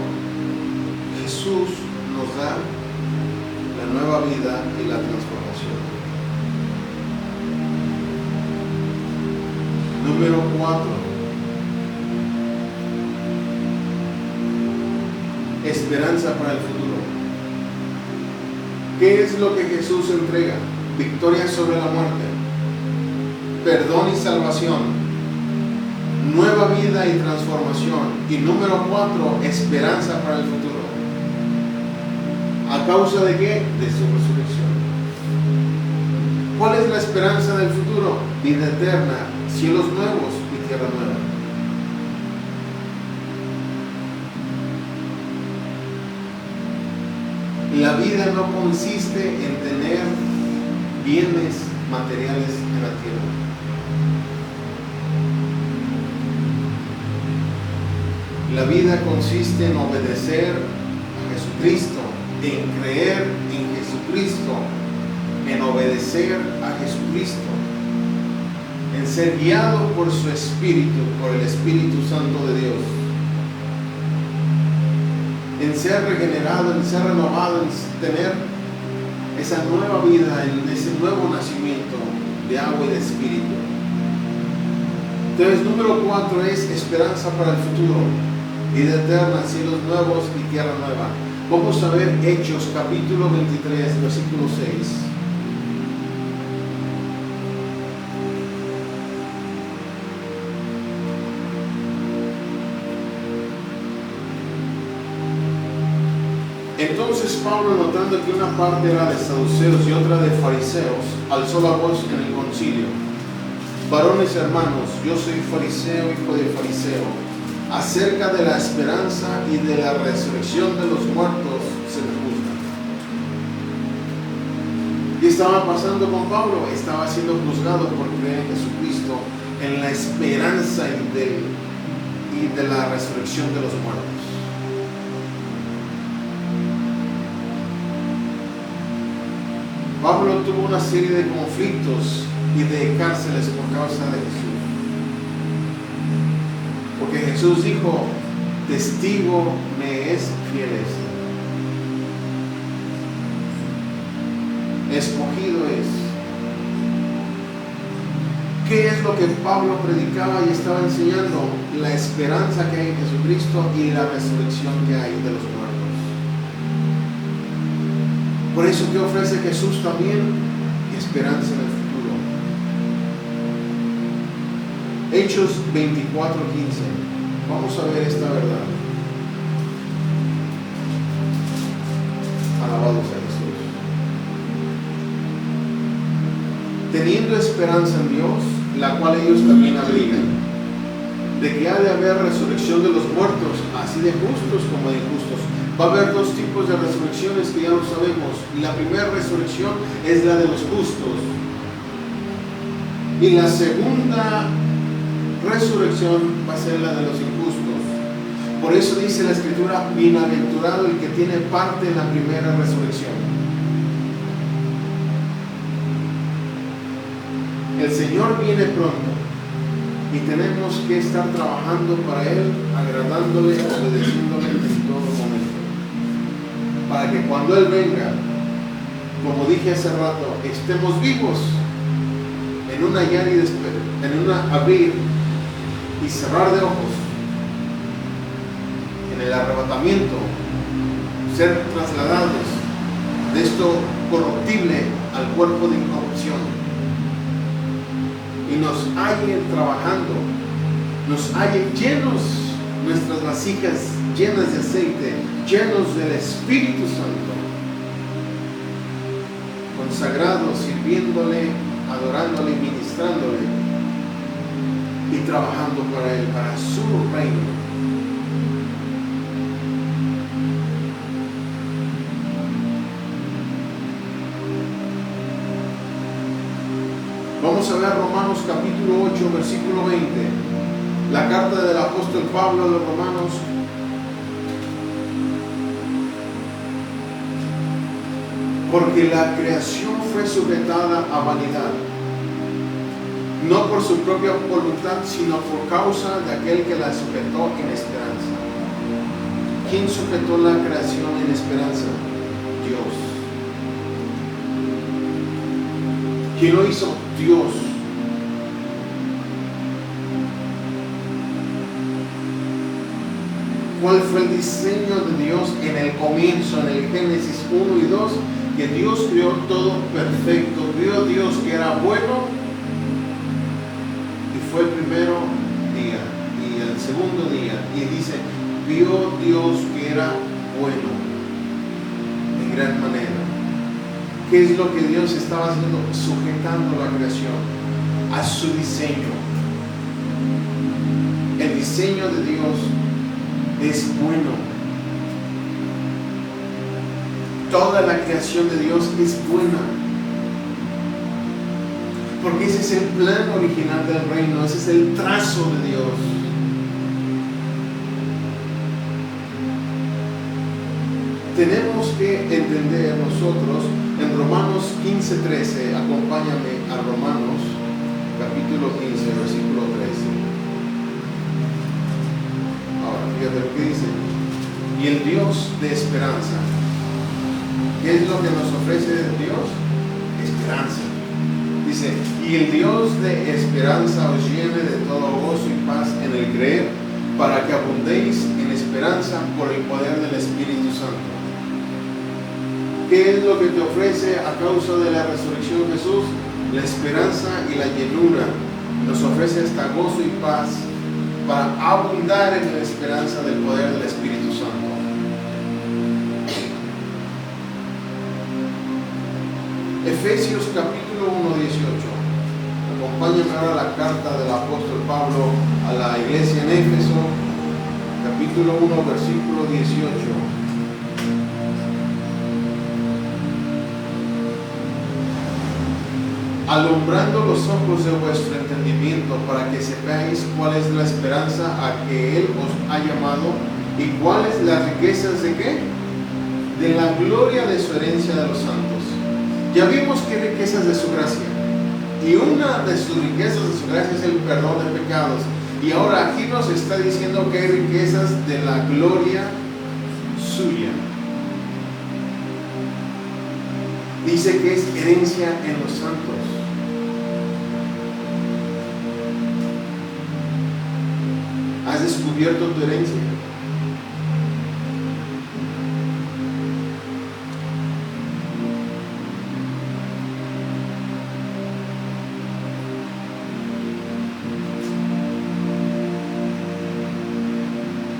Jesús nos da la nueva vida y la transformación. Número 4. Esperanza para el futuro. ¿Qué es lo que Jesús entrega? Victoria sobre la muerte, perdón y salvación, nueva vida y transformación. Y número 4, esperanza para el futuro. ¿A causa de qué? De su resurrección. ¿Cuál es la esperanza del futuro? Vida eterna, cielos nuevos y tierra nueva. La vida no consiste en tener bienes materiales en la tierra. La vida consiste en obedecer a Jesucristo, en creer en Jesucristo, en obedecer a Jesucristo, en ser guiado por su Espíritu, por el Espíritu Santo de Dios, en ser regenerado, en ser renovado, en tener esa nueva vida, en ese nuevo nacimiento de agua y de Espíritu. Entonces, número 4 es esperanza para el futuro. Vida eterna, cielos nuevos y tierra nueva. Vamos a ver Hechos capítulo 23, versículo 6. Entonces Pablo, notando que una parte era de saduceos y otra de fariseos, alzó la voz en el concilio: varones hermanos, yo soy fariseo, hijo de fariseo. Acerca de la esperanza y de la resurrección de los muertos se me juzga. ¿Qué estaba pasando con Pablo? Estaba siendo juzgado por creer en Jesucristo, en la esperanza y de la resurrección de los muertos. Pablo tuvo una serie de conflictos y de cárceles por causa de Jesús. Porque Jesús dijo: testigo me es fiel este. Escogido es. ¿Qué es lo que Pablo predicaba y estaba enseñando? La esperanza que hay en Jesucristo y la resurrección que hay de los muertos. Por eso, ¿qué ofrece Jesús también? Esperanza en el futuro. Hechos 24:15. Vamos a ver esta verdad. Alabados a Jesús. Teniendo esperanza en Dios, la cual ellos también abrigan, de que ha de haber resurrección de los muertos, así de justos como de injustos. Va a haber dos tipos de resurrecciones que ya lo sabemos. La primera resurrección es la de los justos. Y la segunda resurrección va a ser la de los injustos. Por eso dice la Escritura, bienaventurado el que tiene parte en la primera resurrección. El Señor viene pronto y tenemos que estar trabajando para Él, agradándole, obedeciéndole en todo momento. Para que cuando Él venga, como dije hace rato, estemos vivos en un hallar y en un abrir y cerrar de ojos, en el arrebatamiento, ser trasladados de esto corruptible al cuerpo de incorrupción, y nos hallen trabajando, nos hallen llenos, nuestras vasijas llenas de aceite, llenos del Espíritu Santo, consagrados, sirviéndole, adorándole, ministrándole y trabajando para Él, para su reino. Vamos a ver Romanos capítulo 8, versículo 20. La carta del apóstol Pablo a los Romanos. Porque la creación fue sujetada a vanidad, no por su propia voluntad, sino por causa de aquel que la sujetó en esperanza. ¿Quién sujetó la creación en esperanza? Dios. ¿Quién lo hizo? Dios. ¿Cuál fue el diseño de Dios en el comienzo, en el Génesis 1 y 2? Que Dios creó todo perfecto. Vio Dios que era bueno y fue el primero día y el segundo día. Y dice, vio Dios que era bueno en gran manera. ¿Qué es lo que Dios estaba haciendo? Sujetando la creación a su diseño. El diseño de Dios es bueno. Toda la creación de Dios es buena. Porque ese es el plan original del reino, ese es el trazo de Dios. Tenemos que entender nosotros en Romanos 15:13, acompáñame a Romanos capítulo 15, versículo 13. Ahora, fíjate lo que dice. Y el Dios de esperanza. ¿Qué es lo que nos ofrece Dios? Esperanza. Dice, y el Dios de esperanza os llene de todo gozo y paz en el creer, para que abundéis en esperanza por el poder del Espíritu Santo. ¿Qué es lo que te ofrece a causa de la resurrección de Jesús? La esperanza y la llenura. Nos ofrece hasta gozo y paz para abundar en la esperanza del poder del Espíritu Santo. Efesios capítulo 1, 18. Acompáñenme ahora a la carta del apóstol Pablo a la iglesia en Éfeso, capítulo 1, versículo 18. Alumbrando los ojos de vuestro entendimiento, para que sepáis cuál es la esperanza a que Él os ha llamado y cuáles las riquezas de qué? De la gloria de su herencia de los santos. Ya vimos qué riquezas de su gracia. Y una de sus riquezas de su gracia es el perdón de pecados. Y ahora aquí nos está diciendo que hay riquezas de la gloria suya. Dice que es herencia en los santos. ¿Has descubierto tu herencia?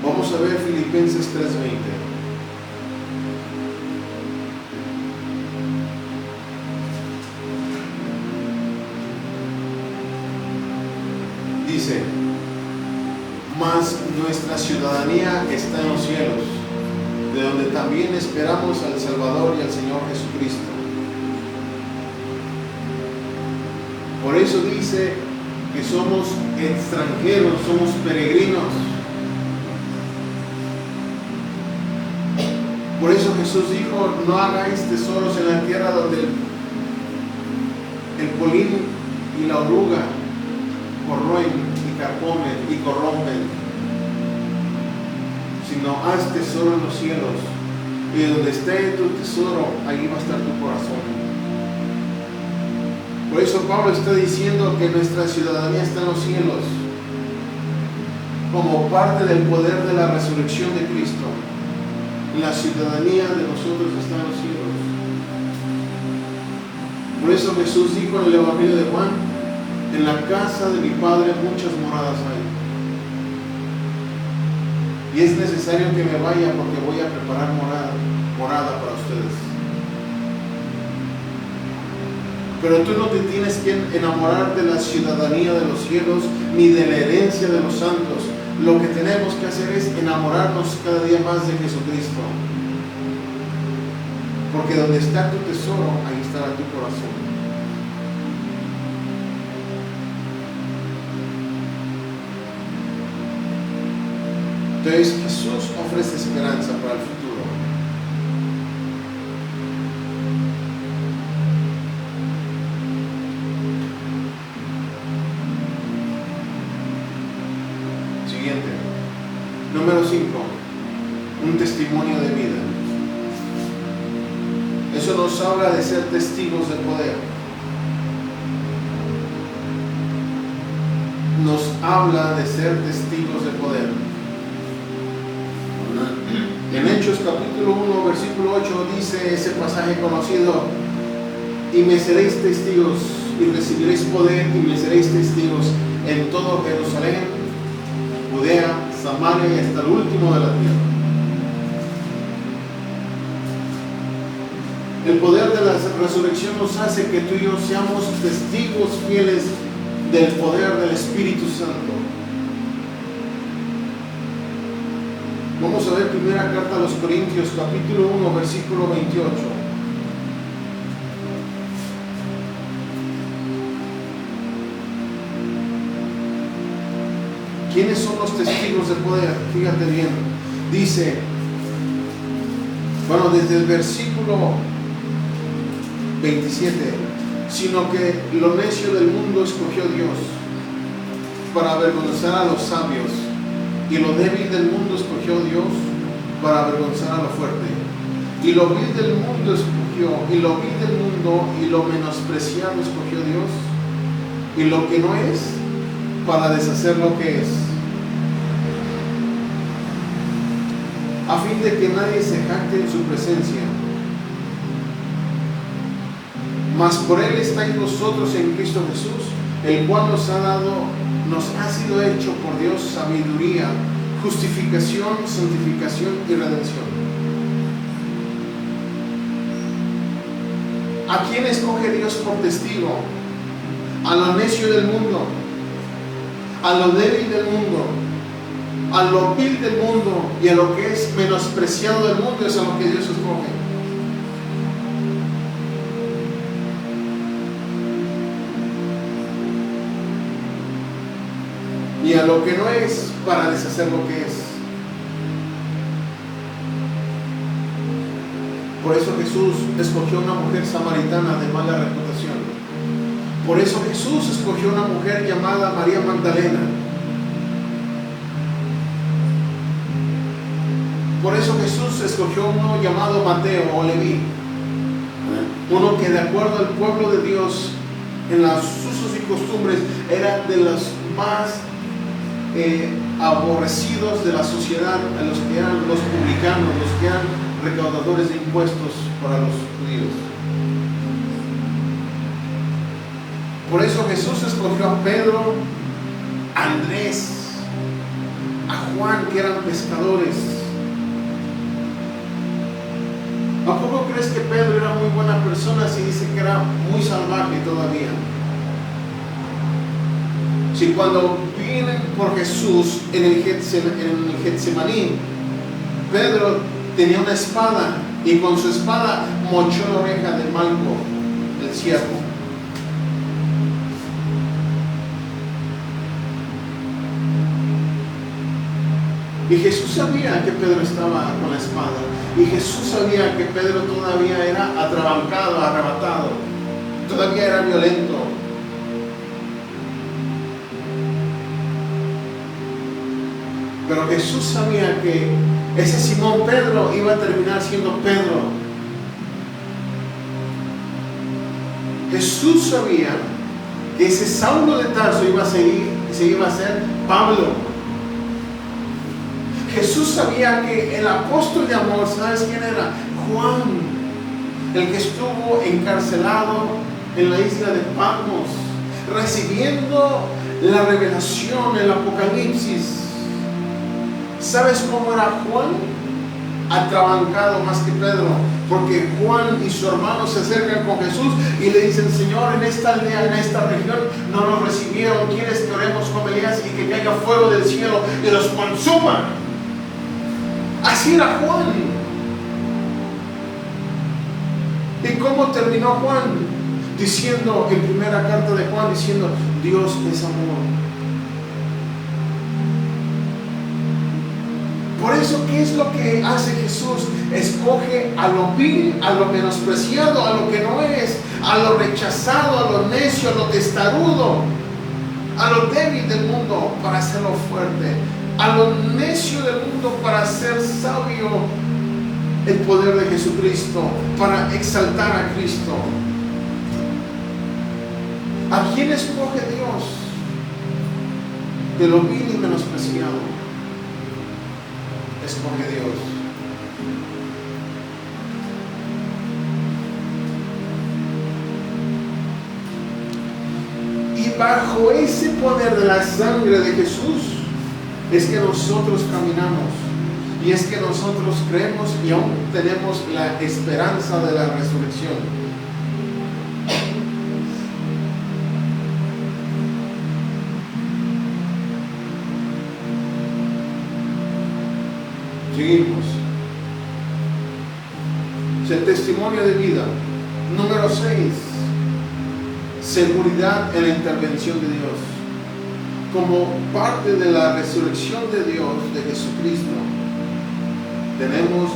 Vamos a ver Filipenses 3:20. Dice, mas nuestra ciudadanía está en los cielos, de donde también esperamos al Salvador y al Señor Jesucristo. Por eso dice que somos extranjeros, somos peregrinos. Por eso Jesús dijo: no hagáis tesoros en la tierra donde el polín y la oruga corroen y carcomen y corrompen, sino haz tesoro en los cielos, y donde esté tu tesoro, ahí va a estar tu corazón. Por eso Pablo está diciendo que nuestra ciudadanía está en los cielos, como parte del poder de la resurrección de Cristo. La ciudadanía de nosotros está en los cielos. Por eso Jesús dijo en el Evangelio de Juan: en la casa de mi Padre muchas moradas hay. Y es necesario que me vaya, porque voy a preparar morada para ustedes. Pero tú no te tienes que enamorar de la ciudadanía de los cielos, ni de la herencia de los santos. Lo que tenemos que hacer es enamorarnos cada día más de Jesucristo. Porque donde está tu tesoro, ahí estará tu corazón. Entonces Jesús ofrece esperanza para el futuro. Siguiente. Número 5. Un testimonio de vida. Eso nos habla de ser testigos de poder. Nos habla de ser testigos de poder. En Hechos capítulo 1, versículo 8 dice ese pasaje conocido: y me seréis testigos, y recibiréis poder, y me seréis testigos en todo Jerusalén, Judea, Samaria y hasta el último de la tierra. El poder de la resurrección nos hace que tú y yo seamos testigos fieles del poder del Espíritu Santo. Vamos a ver primera carta a los Corintios, capítulo 1, versículo 28. ¿Quiénes son los testigos de poder? Fíjate bien. Dice, bueno, desde el versículo 27, sino que lo necio del mundo escogió Dios para avergonzar a los sabios, y lo débil del mundo escogió Dios para avergonzar a lo fuerte, y lo vil del mundo escogió, y lo vil del mundo y lo menospreciado escogió Dios, y lo que no es, para deshacer lo que es, a fin de que nadie se jacte en su presencia. Mas por él estáis vosotros en Cristo Jesús, el cual nos ha sido hecho por Dios sabiduría, justificación, santificación y redención. ¿A quién escoge Dios por testigo? A lo necio del mundo, a lo débil del mundo, a lo vil del mundo y a lo que es menospreciado del mundo. Es a lo que Dios escoge. Y a lo que no es, para deshacer lo que es. Por eso Jesús escogió una mujer samaritana de mala reputación. Por eso Jesús escogió una mujer llamada María Magdalena. Por eso Jesús escogió uno llamado Mateo o Leví. Uno que de acuerdo al pueblo de Dios, en los usos y costumbres, era de los más aborrecidos de la sociedad, a los que eran los publicanos, los que eran recaudadores de impuestos para los judíos. Por eso Jesús escogió a Pedro, a Andrés, a Juan, que eran pescadores. ¿A poco crees que Pedro era muy buena persona si dice que era muy salvaje todavía? Si cuando vienen por Jesús en el Getsemaní, Pedro tenía una espada y con su espada mochó la oreja de Malco, el siervo. Y Jesús sabía que Pedro estaba con la espada. Y Jesús sabía que Pedro todavía era atrabancado, arrebatado. Todavía era violento. Pero Jesús sabía que ese Simón Pedro iba a terminar siendo Pedro. Jesús sabía que ese Saulo de Tarso iba a se iba a ser Pablo. Jesús sabía que el apóstol de amor, ¿sabes quién era? Juan, el que estuvo encarcelado en la isla de Patmos, recibiendo la revelación, el Apocalipsis. ¿Sabes cómo era Juan? Atrabancado más que Pedro, porque Juan y su hermano se acercan con Jesús y le dicen: Señor, en esta aldea, en esta región no nos recibieron, ¿quieres que oremos con Elías y que caiga fuego del cielo y los consuma? Así era Juan. ¿Y cómo terminó Juan? Diciendo, en primera carta de Juan, diciendo: Dios es amor. Por eso, ¿qué es lo que hace Jesús? Escoge a lo vil, a lo menospreciado, a lo que no es, a lo rechazado, a lo necio, a lo testarudo, a lo débil del mundo para hacerlo fuerte, a lo necio del mundo para hacer sabio el poder de Jesucristo, para exaltar a Cristo. ¿A quién escoge Dios? De lo vil y menospreciado escoge Dios. Y bajo ese poder de la sangre de Jesús es que nosotros caminamos, y es que nosotros creemos y aún tenemos la esperanza de la resurrección. Seguimos. El testimonio de vida. Número 6. Seguridad en la intervención de Dios. Como parte de la resurrección de Dios, de Jesucristo, tenemos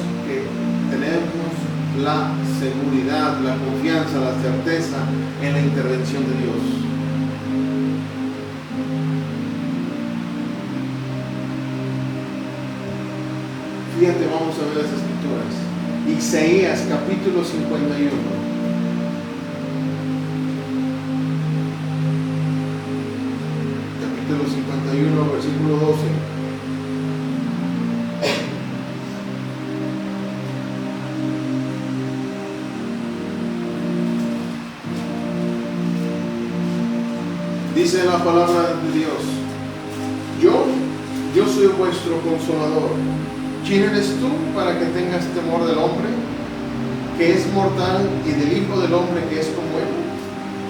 la seguridad, la confianza, la certeza en la intervención de Dios. Fíjate, vamos a ver las escrituras. Isaías capítulo 51. Capítulo 51, versículo 12. Dice la palabra de Dios: yo soy vuestro consolador. ¿Quién eres tú para que tengas temor del hombre, que es mortal, y del Hijo del Hombre, que es como él?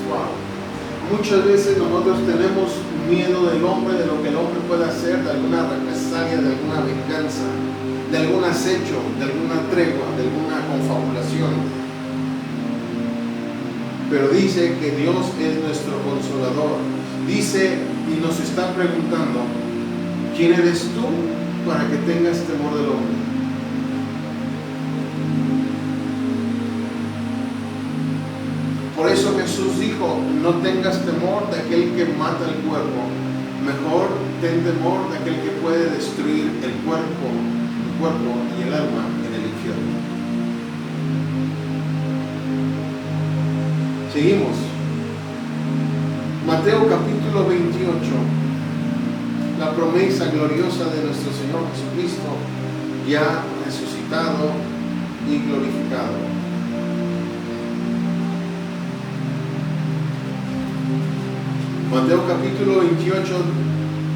Wow. Muchas veces nosotros tenemos miedo del hombre, de lo que el hombre puede hacer, de alguna represalia, de alguna venganza, de algún acecho, de alguna tregua, de alguna confabulación. Pero dice que Dios es nuestro consolador. Dice y nos está preguntando: ¿quién eres tú para que tengas temor del hombre? Por eso Jesús dijo: no tengas temor de aquel que mata el cuerpo, mejor ten temor de aquel que puede destruir el cuerpo y el alma en el infierno. Seguimos. Mateo capítulo 28. La promesa gloriosa de nuestro Señor Jesucristo, ya resucitado y glorificado. Mateo capítulo 28,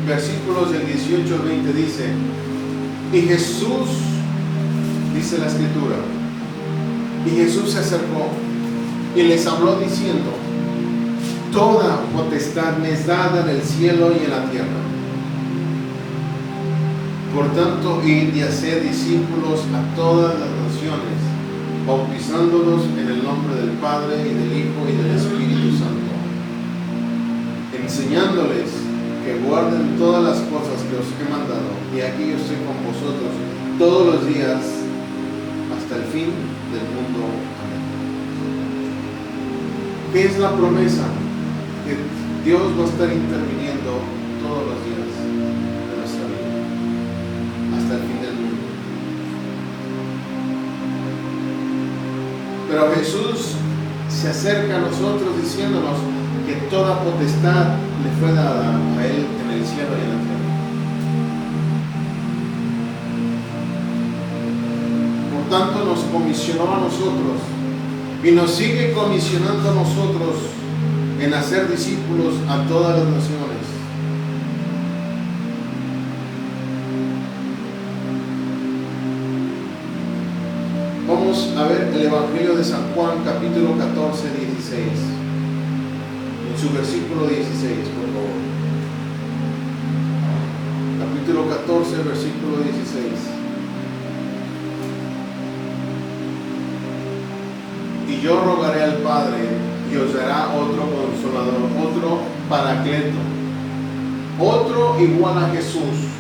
versículos del 18 al 20 dice: y Jesús, dice la escritura, y Jesús se acercó y les habló diciendo: toda potestad me es dada en el cielo y en la tierra. Por tanto, id y haced discípulos a todas las naciones, bautizándolos en el nombre del Padre y del Hijo y del Espíritu Santo, enseñándoles que guarden todas las cosas que os he mandado, y aquí yo estoy con vosotros todos los días hasta el fin del mundo. Amén. ¿Qué es la promesa? Que Dios va a estar interviniendo todos los días de nuestra vida hasta el fin del mundo. Pero Jesús se acerca a nosotros diciéndonos que toda potestad le fue dada a Él en el cielo y en la tierra. Por tanto, nos comisionó a nosotros y nos sigue comisionando a nosotros en hacer discípulos a todas las naciones. Vamos a ver el Evangelio de San Juan, capítulo 14, 16. En su versículo 16, por favor. Capítulo 14, versículo 16. Y yo rogaré al Padre y os dará otro consolador, otro paracleto, otro igual a Jesús,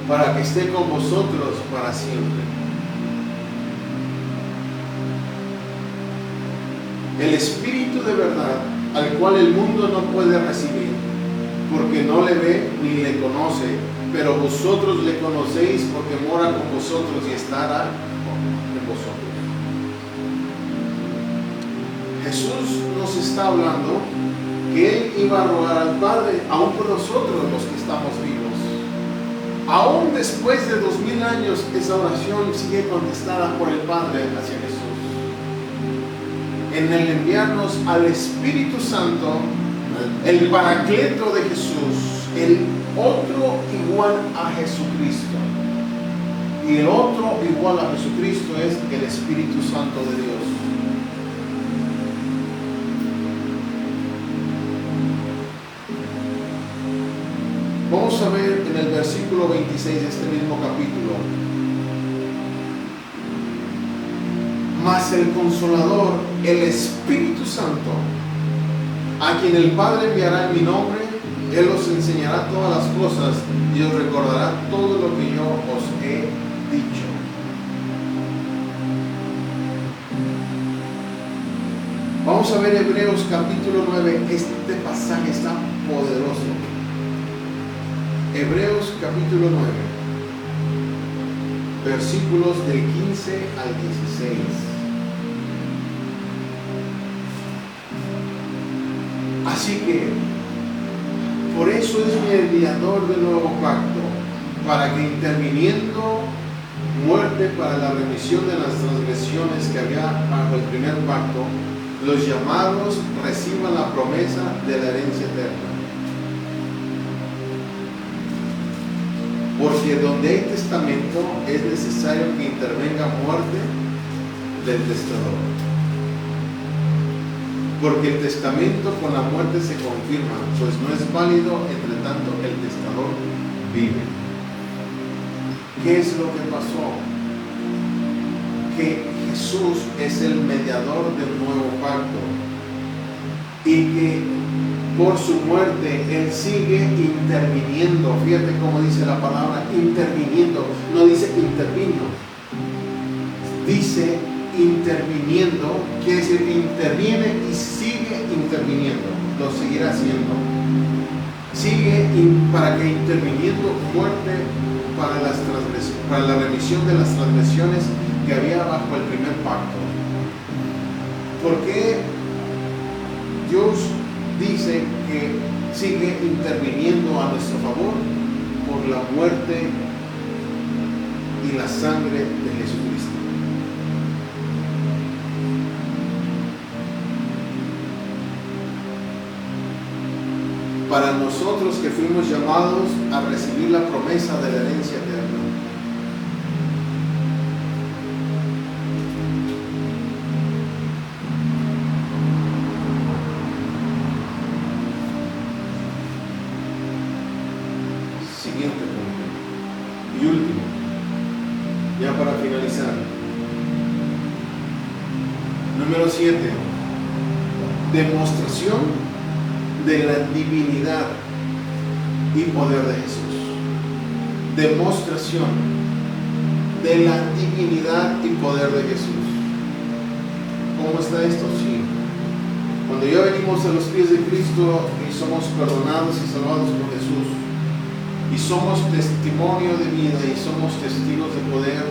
para que esté con vosotros para siempre. El Espíritu de verdad, al cual el mundo no puede recibir, porque no le ve ni le conoce, pero vosotros le conocéis porque mora con vosotros y estará en vosotros. Jesús nos está hablando que Él iba a rogar al Padre, aún por nosotros los que estamos vivos. Aún después de 2000 años, esa oración sigue contestada por el Padre hacia Jesús. En el enviarnos al Espíritu Santo, el paracleto de Jesús, el otro igual a Jesucristo. Y el otro igual a Jesucristo es el Espíritu Santo de Dios. Vamos a ver en el versículo 26 de este mismo capítulo. Mas el Consolador, el Espíritu Santo, a quien el Padre enviará en mi nombre, Él os enseñará todas las cosas y os recordará todo lo que yo os he dicho. Vamos a ver Hebreos capítulo 9. Este pasaje está poderoso. Hebreos capítulo 9, versículos del 15 al 16. Así que, por eso es mediador del nuevo pacto, para que interviniendo muerte para la remisión de las transgresiones que había bajo el primer pacto, los llamados reciban la promesa de la herencia eterna. Porque donde hay testamento es necesario que intervenga muerte del testador. Porque el testamento con la muerte se confirma, pues no es válido, entre tanto el testador vive. ¿Qué es lo que pasó? Que Jesús es el mediador del nuevo pacto y que por su muerte Él sigue interviniendo. Fíjate cómo dice la palabra interviniendo, no dice intervino, dice interviniendo, quiere decir que interviene y sigue interviniendo, lo seguirá haciendo. Sigue para que interviniendo muerte para la remisión de las transgresiones que había bajo el primer pacto. ¿Por qué Dios dice que sigue interviniendo a nuestro favor? Por la muerte y la sangre de Jesucristo. Para nosotros que fuimos llamados a recibir la promesa de la herencia eterna. Siguiente punto. Ya para finalizar. Número 7. Demostración de la divinidad y poder de Jesús. Demostración de la divinidad y poder de Jesús. ¿Cómo está esto? Sí. Cuando ya venimos a los pies de Cristo y somos perdonados y salvados por Jesús, y somos testimonio de vida y somos testigos de poder,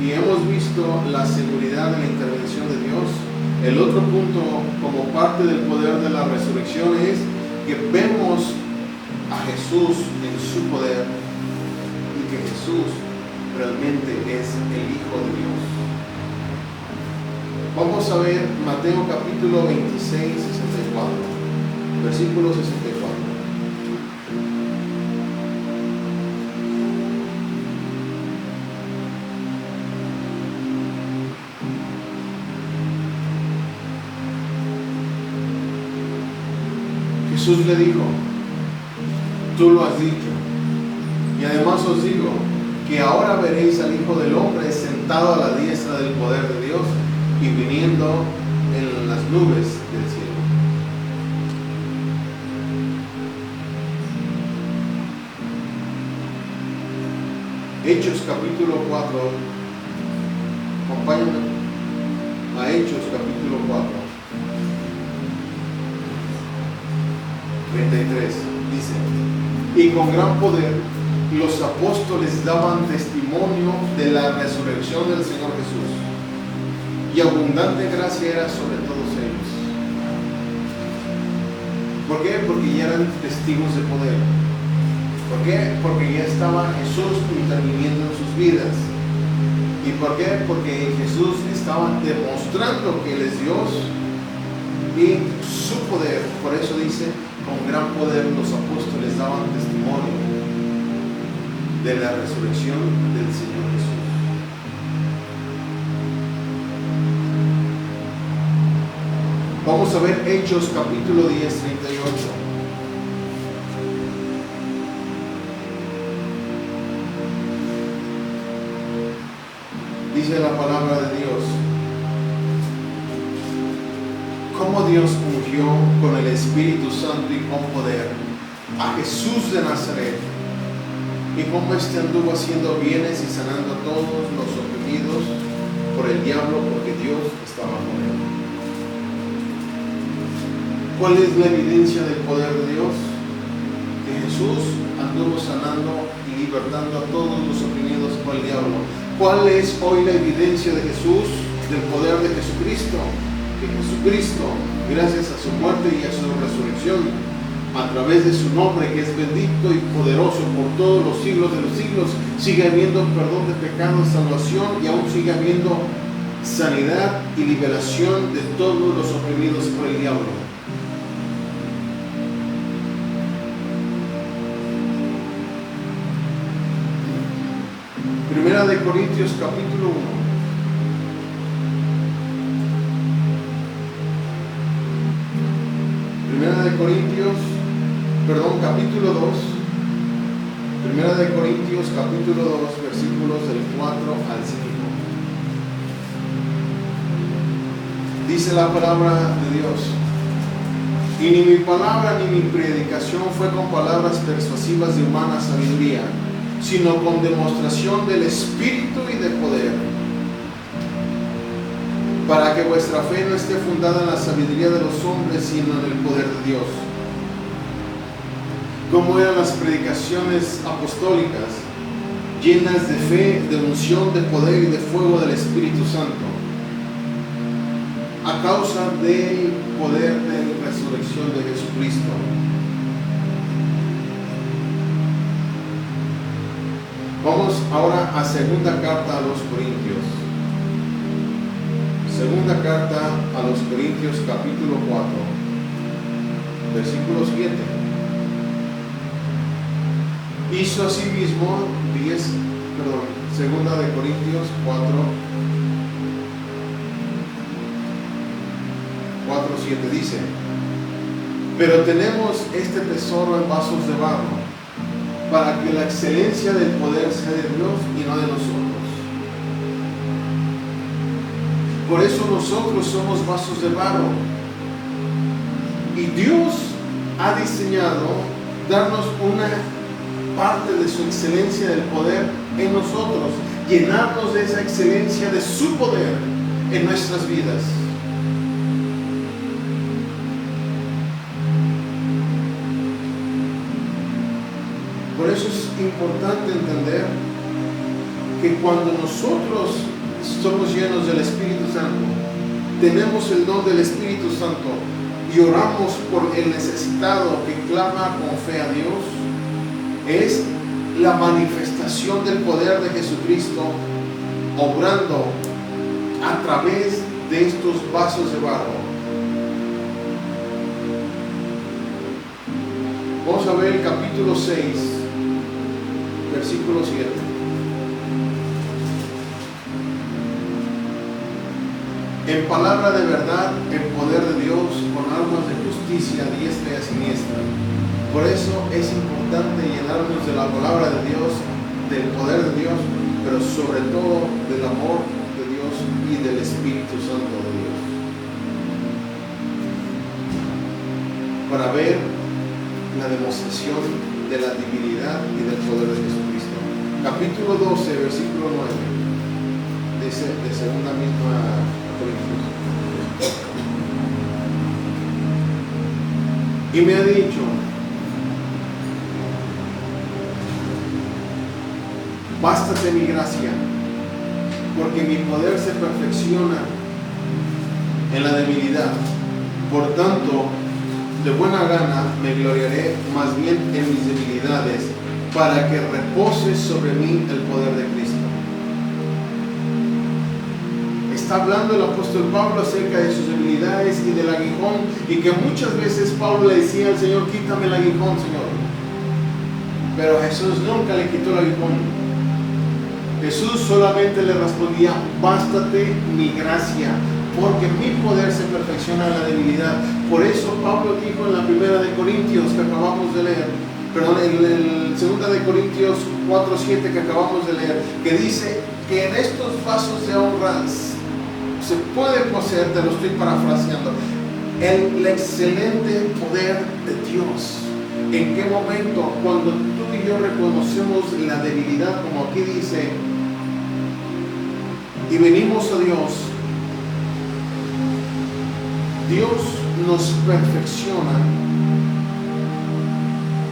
y hemos visto la seguridad de la intervención de Dios, el otro punto como parte del poder de la resurrección es que vemos a Jesús en su poder y que Jesús realmente es el Hijo de Dios. Vamos a ver Mateo capítulo 26, 64, versículo 64. Jesús le dijo: tú lo has dicho, y además os digo que ahora veréis al Hijo del Hombre sentado a la diestra del poder de Dios y viniendo en las nubes del cielo. Hechos capítulo 4, acompáñame a Hechos capítulo 4. 33 dice: y con gran poder los apóstoles daban testimonio de la resurrección del Señor Jesús, y abundante gracia era sobre todos ellos. ¿Por qué? Porque ya eran testigos de poder. ¿Por qué? Porque ya estaba Jesús interviniendo en sus vidas. ¿Y por qué? Porque Jesús estaba demostrando que Él es Dios y su poder. Por eso dice: con gran poder los apóstoles daban testimonio de la resurrección del Señor Jesús. Vamos a ver Hechos capítulo 10, 38. Dice la palabra de Dios: cómo Dios ungió con el Espíritu Santo y con poder a Jesús de Nazaret, y cómo éste anduvo haciendo bienes y sanando a todos los oprimidos por el diablo, porque Dios estaba con él. ¿Cuál es la evidencia del poder de Dios? Que Jesús anduvo sanando y libertando a todos los oprimidos por el diablo. ¿Cuál es hoy la evidencia de Jesús, del poder de Jesucristo? Que Jesucristo, gracias a su muerte y a su resurrección, a través de su nombre, que es bendito y poderoso por todos los siglos de los siglos, sigue habiendo perdón de pecados, salvación, y aún sigue habiendo sanidad y liberación de todos los oprimidos por el diablo. Primera de Corintios capítulo 1. Capítulo 2. Primera de Corintios capítulo 2, versículos del 4 al 5. Dice la palabra de Dios: y ni mi palabra ni mi predicación fue con palabras persuasivas de humana sabiduría, sino con demostración del Espíritu y de poder, para que vuestra fe no esté fundada en la sabiduría de los hombres, sino en el poder de Dios. ¿Cómo eran las predicaciones apostólicas? Llenas de fe, de unción, de poder y de fuego del Espíritu Santo, a causa del poder de la resurrección de Jesucristo. Vamos ahora a segunda carta a los Corintios. Segunda carta a los Corintios capítulo 4, versículo 7. Hizo asimismo segunda de Corintios 4, 7 dice: pero tenemos este tesoro en vasos de barro, para que la excelencia del poder sea de Dios y no de nosotros. Por eso nosotros somos vasos de barro. Y Dios ha diseñado darnos una parte de su excelencia del poder en nosotros, llenarnos de esa excelencia de su poder en nuestras vidas. Por eso es importante entender que cuando nosotros somos llenos del Espíritu Santo, tenemos el don del Espíritu Santo y oramos por el necesitado que clama con fe a Dios, es la manifestación del poder de Jesucristo obrando a través de estos vasos de barro. Vamos a ver el capítulo 6, versículo 7. En palabra de verdad, en poder de Dios, con armas de justicia a diestra y a siniestra. Por eso es importante llenarnos de la palabra de Dios, del poder de Dios, pero sobre todo del amor de Dios y del Espíritu Santo de Dios. Para ver la demostración de la divinidad y del poder de Jesucristo. Capítulo 12, versículo 9. De segunda misma Corintios. Y me ha dicho: bástate mi gracia, porque mi poder se perfecciona en la debilidad. Por tanto, de buena gana me gloriaré más bien en mis debilidades, para que repose sobre mí el poder de Cristo. Está hablando el apóstol Pablo acerca de sus debilidades y del aguijón, y que muchas veces Pablo le decía al Señor: quítame el aguijón, Señor. Pero Jesús nunca le quitó el aguijón. Jesús solamente le respondía: bástate mi gracia, porque mi poder se perfecciona en la debilidad. Por eso Pablo dijo en la primera de Corintios que acabamos de leer, perdón, en el segunda de Corintios 4:7 que acabamos de leer, que dice que en estos vasos de honra se puede poseer, te lo estoy parafraseando, el excelente poder de Dios. ¿En qué momento? Cuando tú y yo reconocemos la debilidad, como aquí dice, y venimos a Dios, Dios nos perfecciona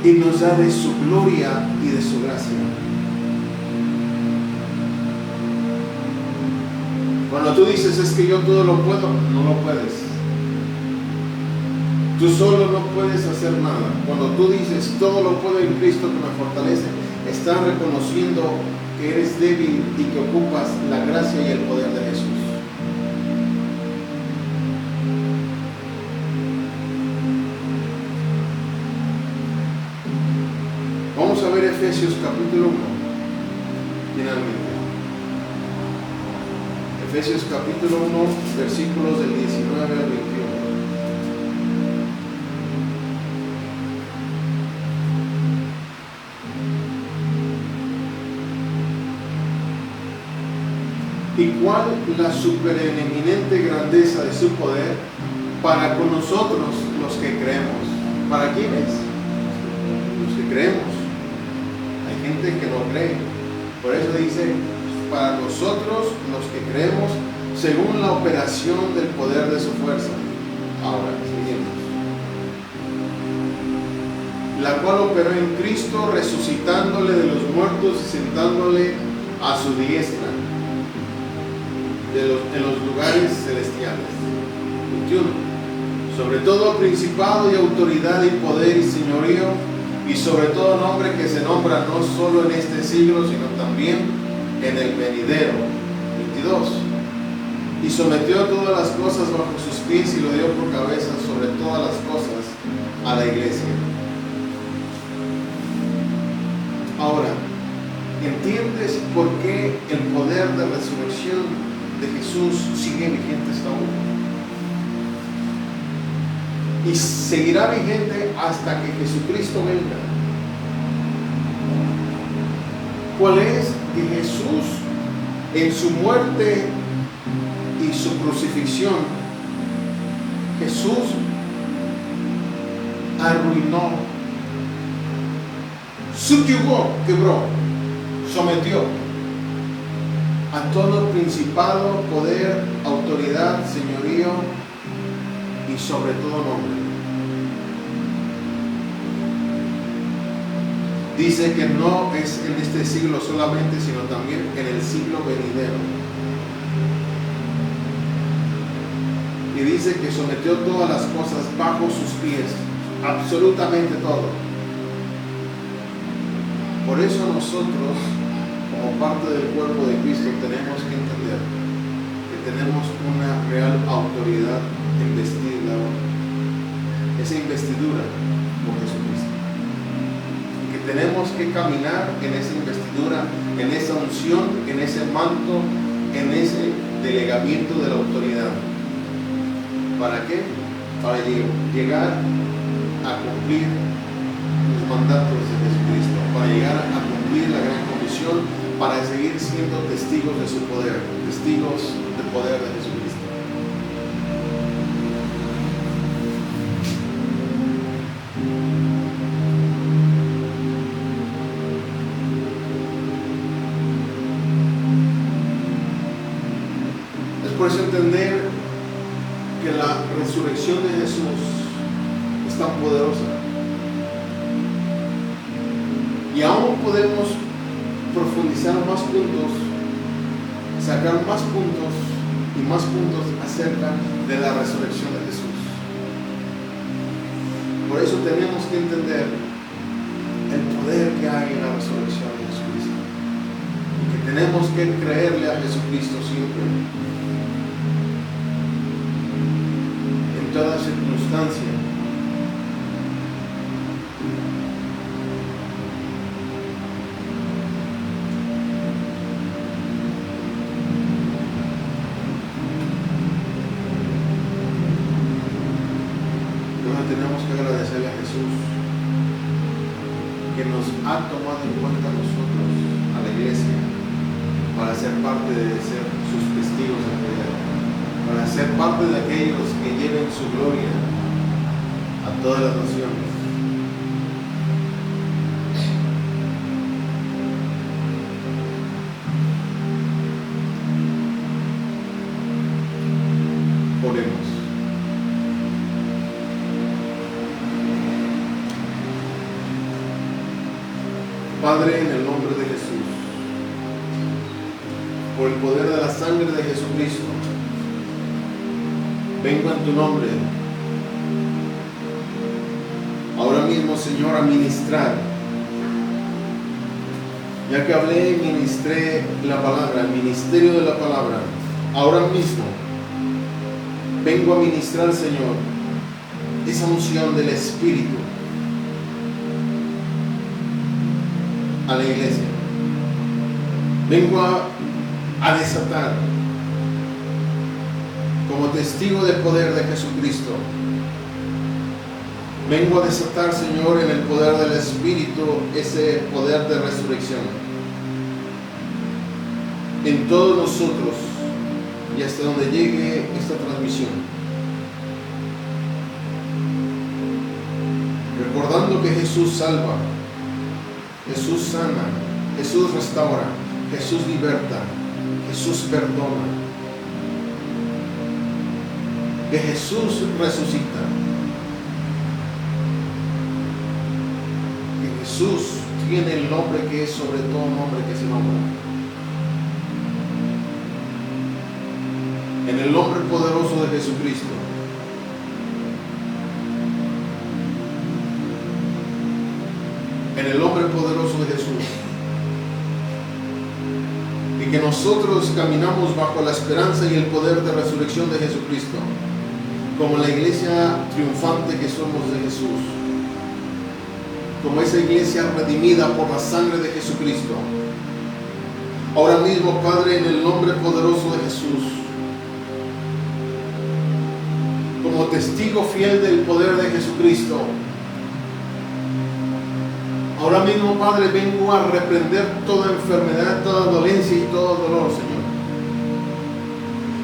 y nos da de su gloria y de su gracia. Cuando tú dices: es que yo todo lo puedo, no lo puedes. Tú solo no puedes hacer nada. Cuando tú dices: todo lo puedo en Cristo que me fortalece, estás reconociendo que eres débil y que ocupas la gracia y el poder de Jesús. Vamos a ver Efesios capítulo 1, finalmente. Efesios capítulo 1, versículos del 19 al 21. Y cuál la supereminente grandeza de su poder para con nosotros los que creemos. ¿Para quiénes? Los que creemos. Hay gente que no cree. Por eso dice: para nosotros los que creemos, según la operación del poder de su fuerza. Ahora, seguimos. La cual operó en Cristo, resucitándole de los muertos y sentándole a su diestra en los lugares celestiales. 21. Sobre todo principado y autoridad y poder y señorío, y sobre todo nombre que se nombra no solo en este siglo, sino también en el venidero. 22. Y sometió todas las cosas bajo sus pies y lo dio por cabeza sobre todas las cosas a la iglesia. Ahora, ¿entiendes por qué el poder de resurrección de Jesús sigue vigente hasta hoy? Y seguirá vigente hasta que Jesucristo venga. ¿Cuál es? Que Jesús, en su muerte y y su crucifixión, Jesús arruinó, subyugó, quebró, sometió a todo principado, poder, autoridad, señorío y sobre todo nombre. Dice que no es en este siglo solamente, sino también en el siglo venidero. Y dice que sometió todas las cosas bajo sus pies, absolutamente todo. Por eso nosotros, como parte del cuerpo de Cristo, tenemos que entender que tenemos una real autoridad investida, esa investidura por Jesucristo. Tenemos que caminar en esa investidura, en esa unción, en ese manto, en ese delegamiento de la autoridad. ¿Para qué? Para llegar a cumplir los mandatos de Jesucristo, para llegar a cumplir la gran comisión, para seguir siendo testigos de su poder, testigos del poder de Jesucristo. Por eso entender que la resurrección de Jesús es tan poderosa. Y aún podemos profundizar más puntos, sacar más puntos y más puntos acerca de la resurrección de Jesús. Por eso tenemos que entender el poder que hay en la resurrección de Jesucristo. Y que tenemos que creerle a Jesucristo siempre. En toda circunstancia. Entonces tenemos que agradecerle a Jesús que nos ha tomado en cuenta a nosotros, a la iglesia, para ser parte de ser sus testigos de poder, para ser parte de aquellos que lleven su gloria a todas las naciones. Oremos. Padre, en el nombre de Jesús, por el poder de la sangre de Jesucristo, vengo en tu nombre, ahora mismo, Señor, a ministrar. Ya que hablé y ministré la palabra, el ministerio de la palabra, ahora mismo vengo a ministrar, Señor, esa unción del Espíritu a la iglesia. Vengo a desatar como testigo del poder de Jesucristo. Vengo a desatar, Señor, en el poder del Espíritu, ese poder de resurrección en todos nosotros y hasta donde llegue esta transmisión. Recordando que Jesús salva, Jesús sana, Jesús restaura, Jesús liberta, Jesús perdona, que Jesús resucita, que Jesús tiene el nombre que es sobre todo nombre que se nombra. En el nombre poderoso de Jesucristo, en el nombre poderoso de Jesús, y que nosotros caminamos bajo la esperanza y el poder de resurrección de Jesucristo, como la iglesia triunfante que somos de Jesús, como esa iglesia redimida por la sangre de Jesucristo. Ahora mismo, Padre, en el nombre poderoso de Jesús, como testigo fiel del poder de Jesucristo, ahora mismo, Padre, vengo a reprender toda enfermedad, toda dolencia y todo dolor, Señor.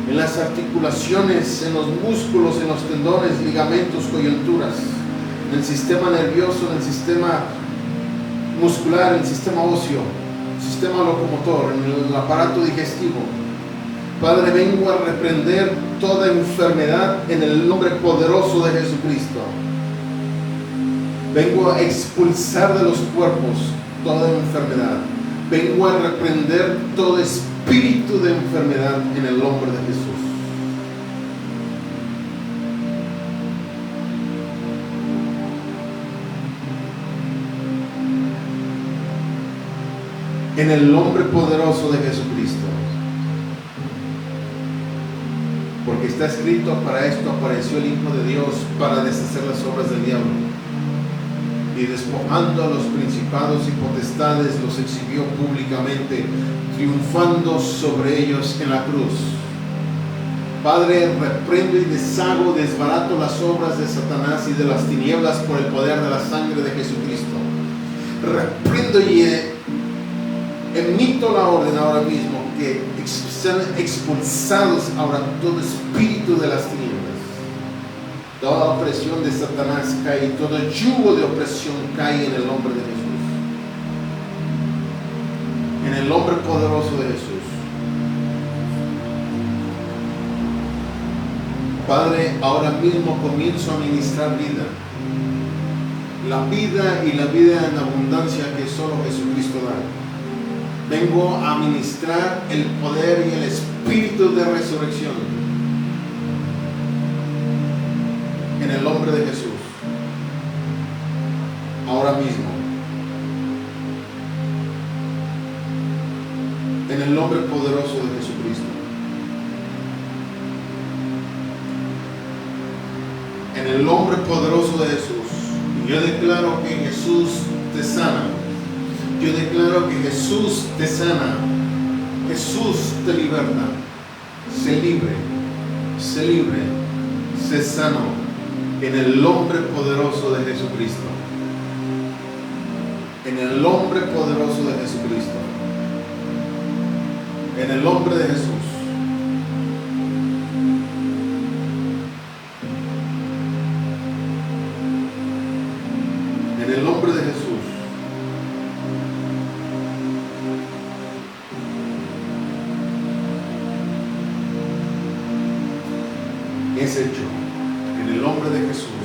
en las articulaciones, en los músculos, en los tendones, ligamentos, coyunturas, en el sistema nervioso, en el sistema muscular, en el sistema óseo, sistema locomotor, en el aparato digestivo. Padre, vengo a reprender toda enfermedad en el nombre poderoso de Jesucristo. Vengo a expulsar de los cuerpos toda enfermedad. Vengo a reprender todo espíritu de enfermedad en el nombre de Jesús. En el nombre poderoso de Jesucristo. Porque está escrito, para esto apareció el Hijo de Dios, para deshacer las obras del diablo. Y despojando a los principados y potestades, los exhibió públicamente, triunfando sobre ellos en la cruz. Padre, reprendo y deshago, desbarato las obras de Satanás y de las tinieblas por el poder de la sangre de Jesucristo. Reprendo y emito la orden ahora mismo que sean expulsados ahora todo espíritu de las tinieblas. Toda opresión de Satanás cae, todo yugo de opresión cae en el nombre de Jesús. En el nombre poderoso de Jesús. Padre, ahora mismo comienzo a ministrar vida. La vida y la vida en abundancia que solo Jesucristo da. Vengo a ministrar el poder y el espíritu de resurrección. En el nombre de Jesús. Ahora mismo. En el nombre poderoso de Jesucristo. En el nombre poderoso de Jesús. Yo declaro que Jesús te sana. Yo declaro que Jesús te sana. Jesús te liberta. Sé libre. Sé libre. Sé sano. En el nombre poderoso de Jesucristo. En el nombre poderoso de Jesucristo. En el nombre de Jesús. En el nombre de Jesús. Es hecho. En el nombre de Jesús.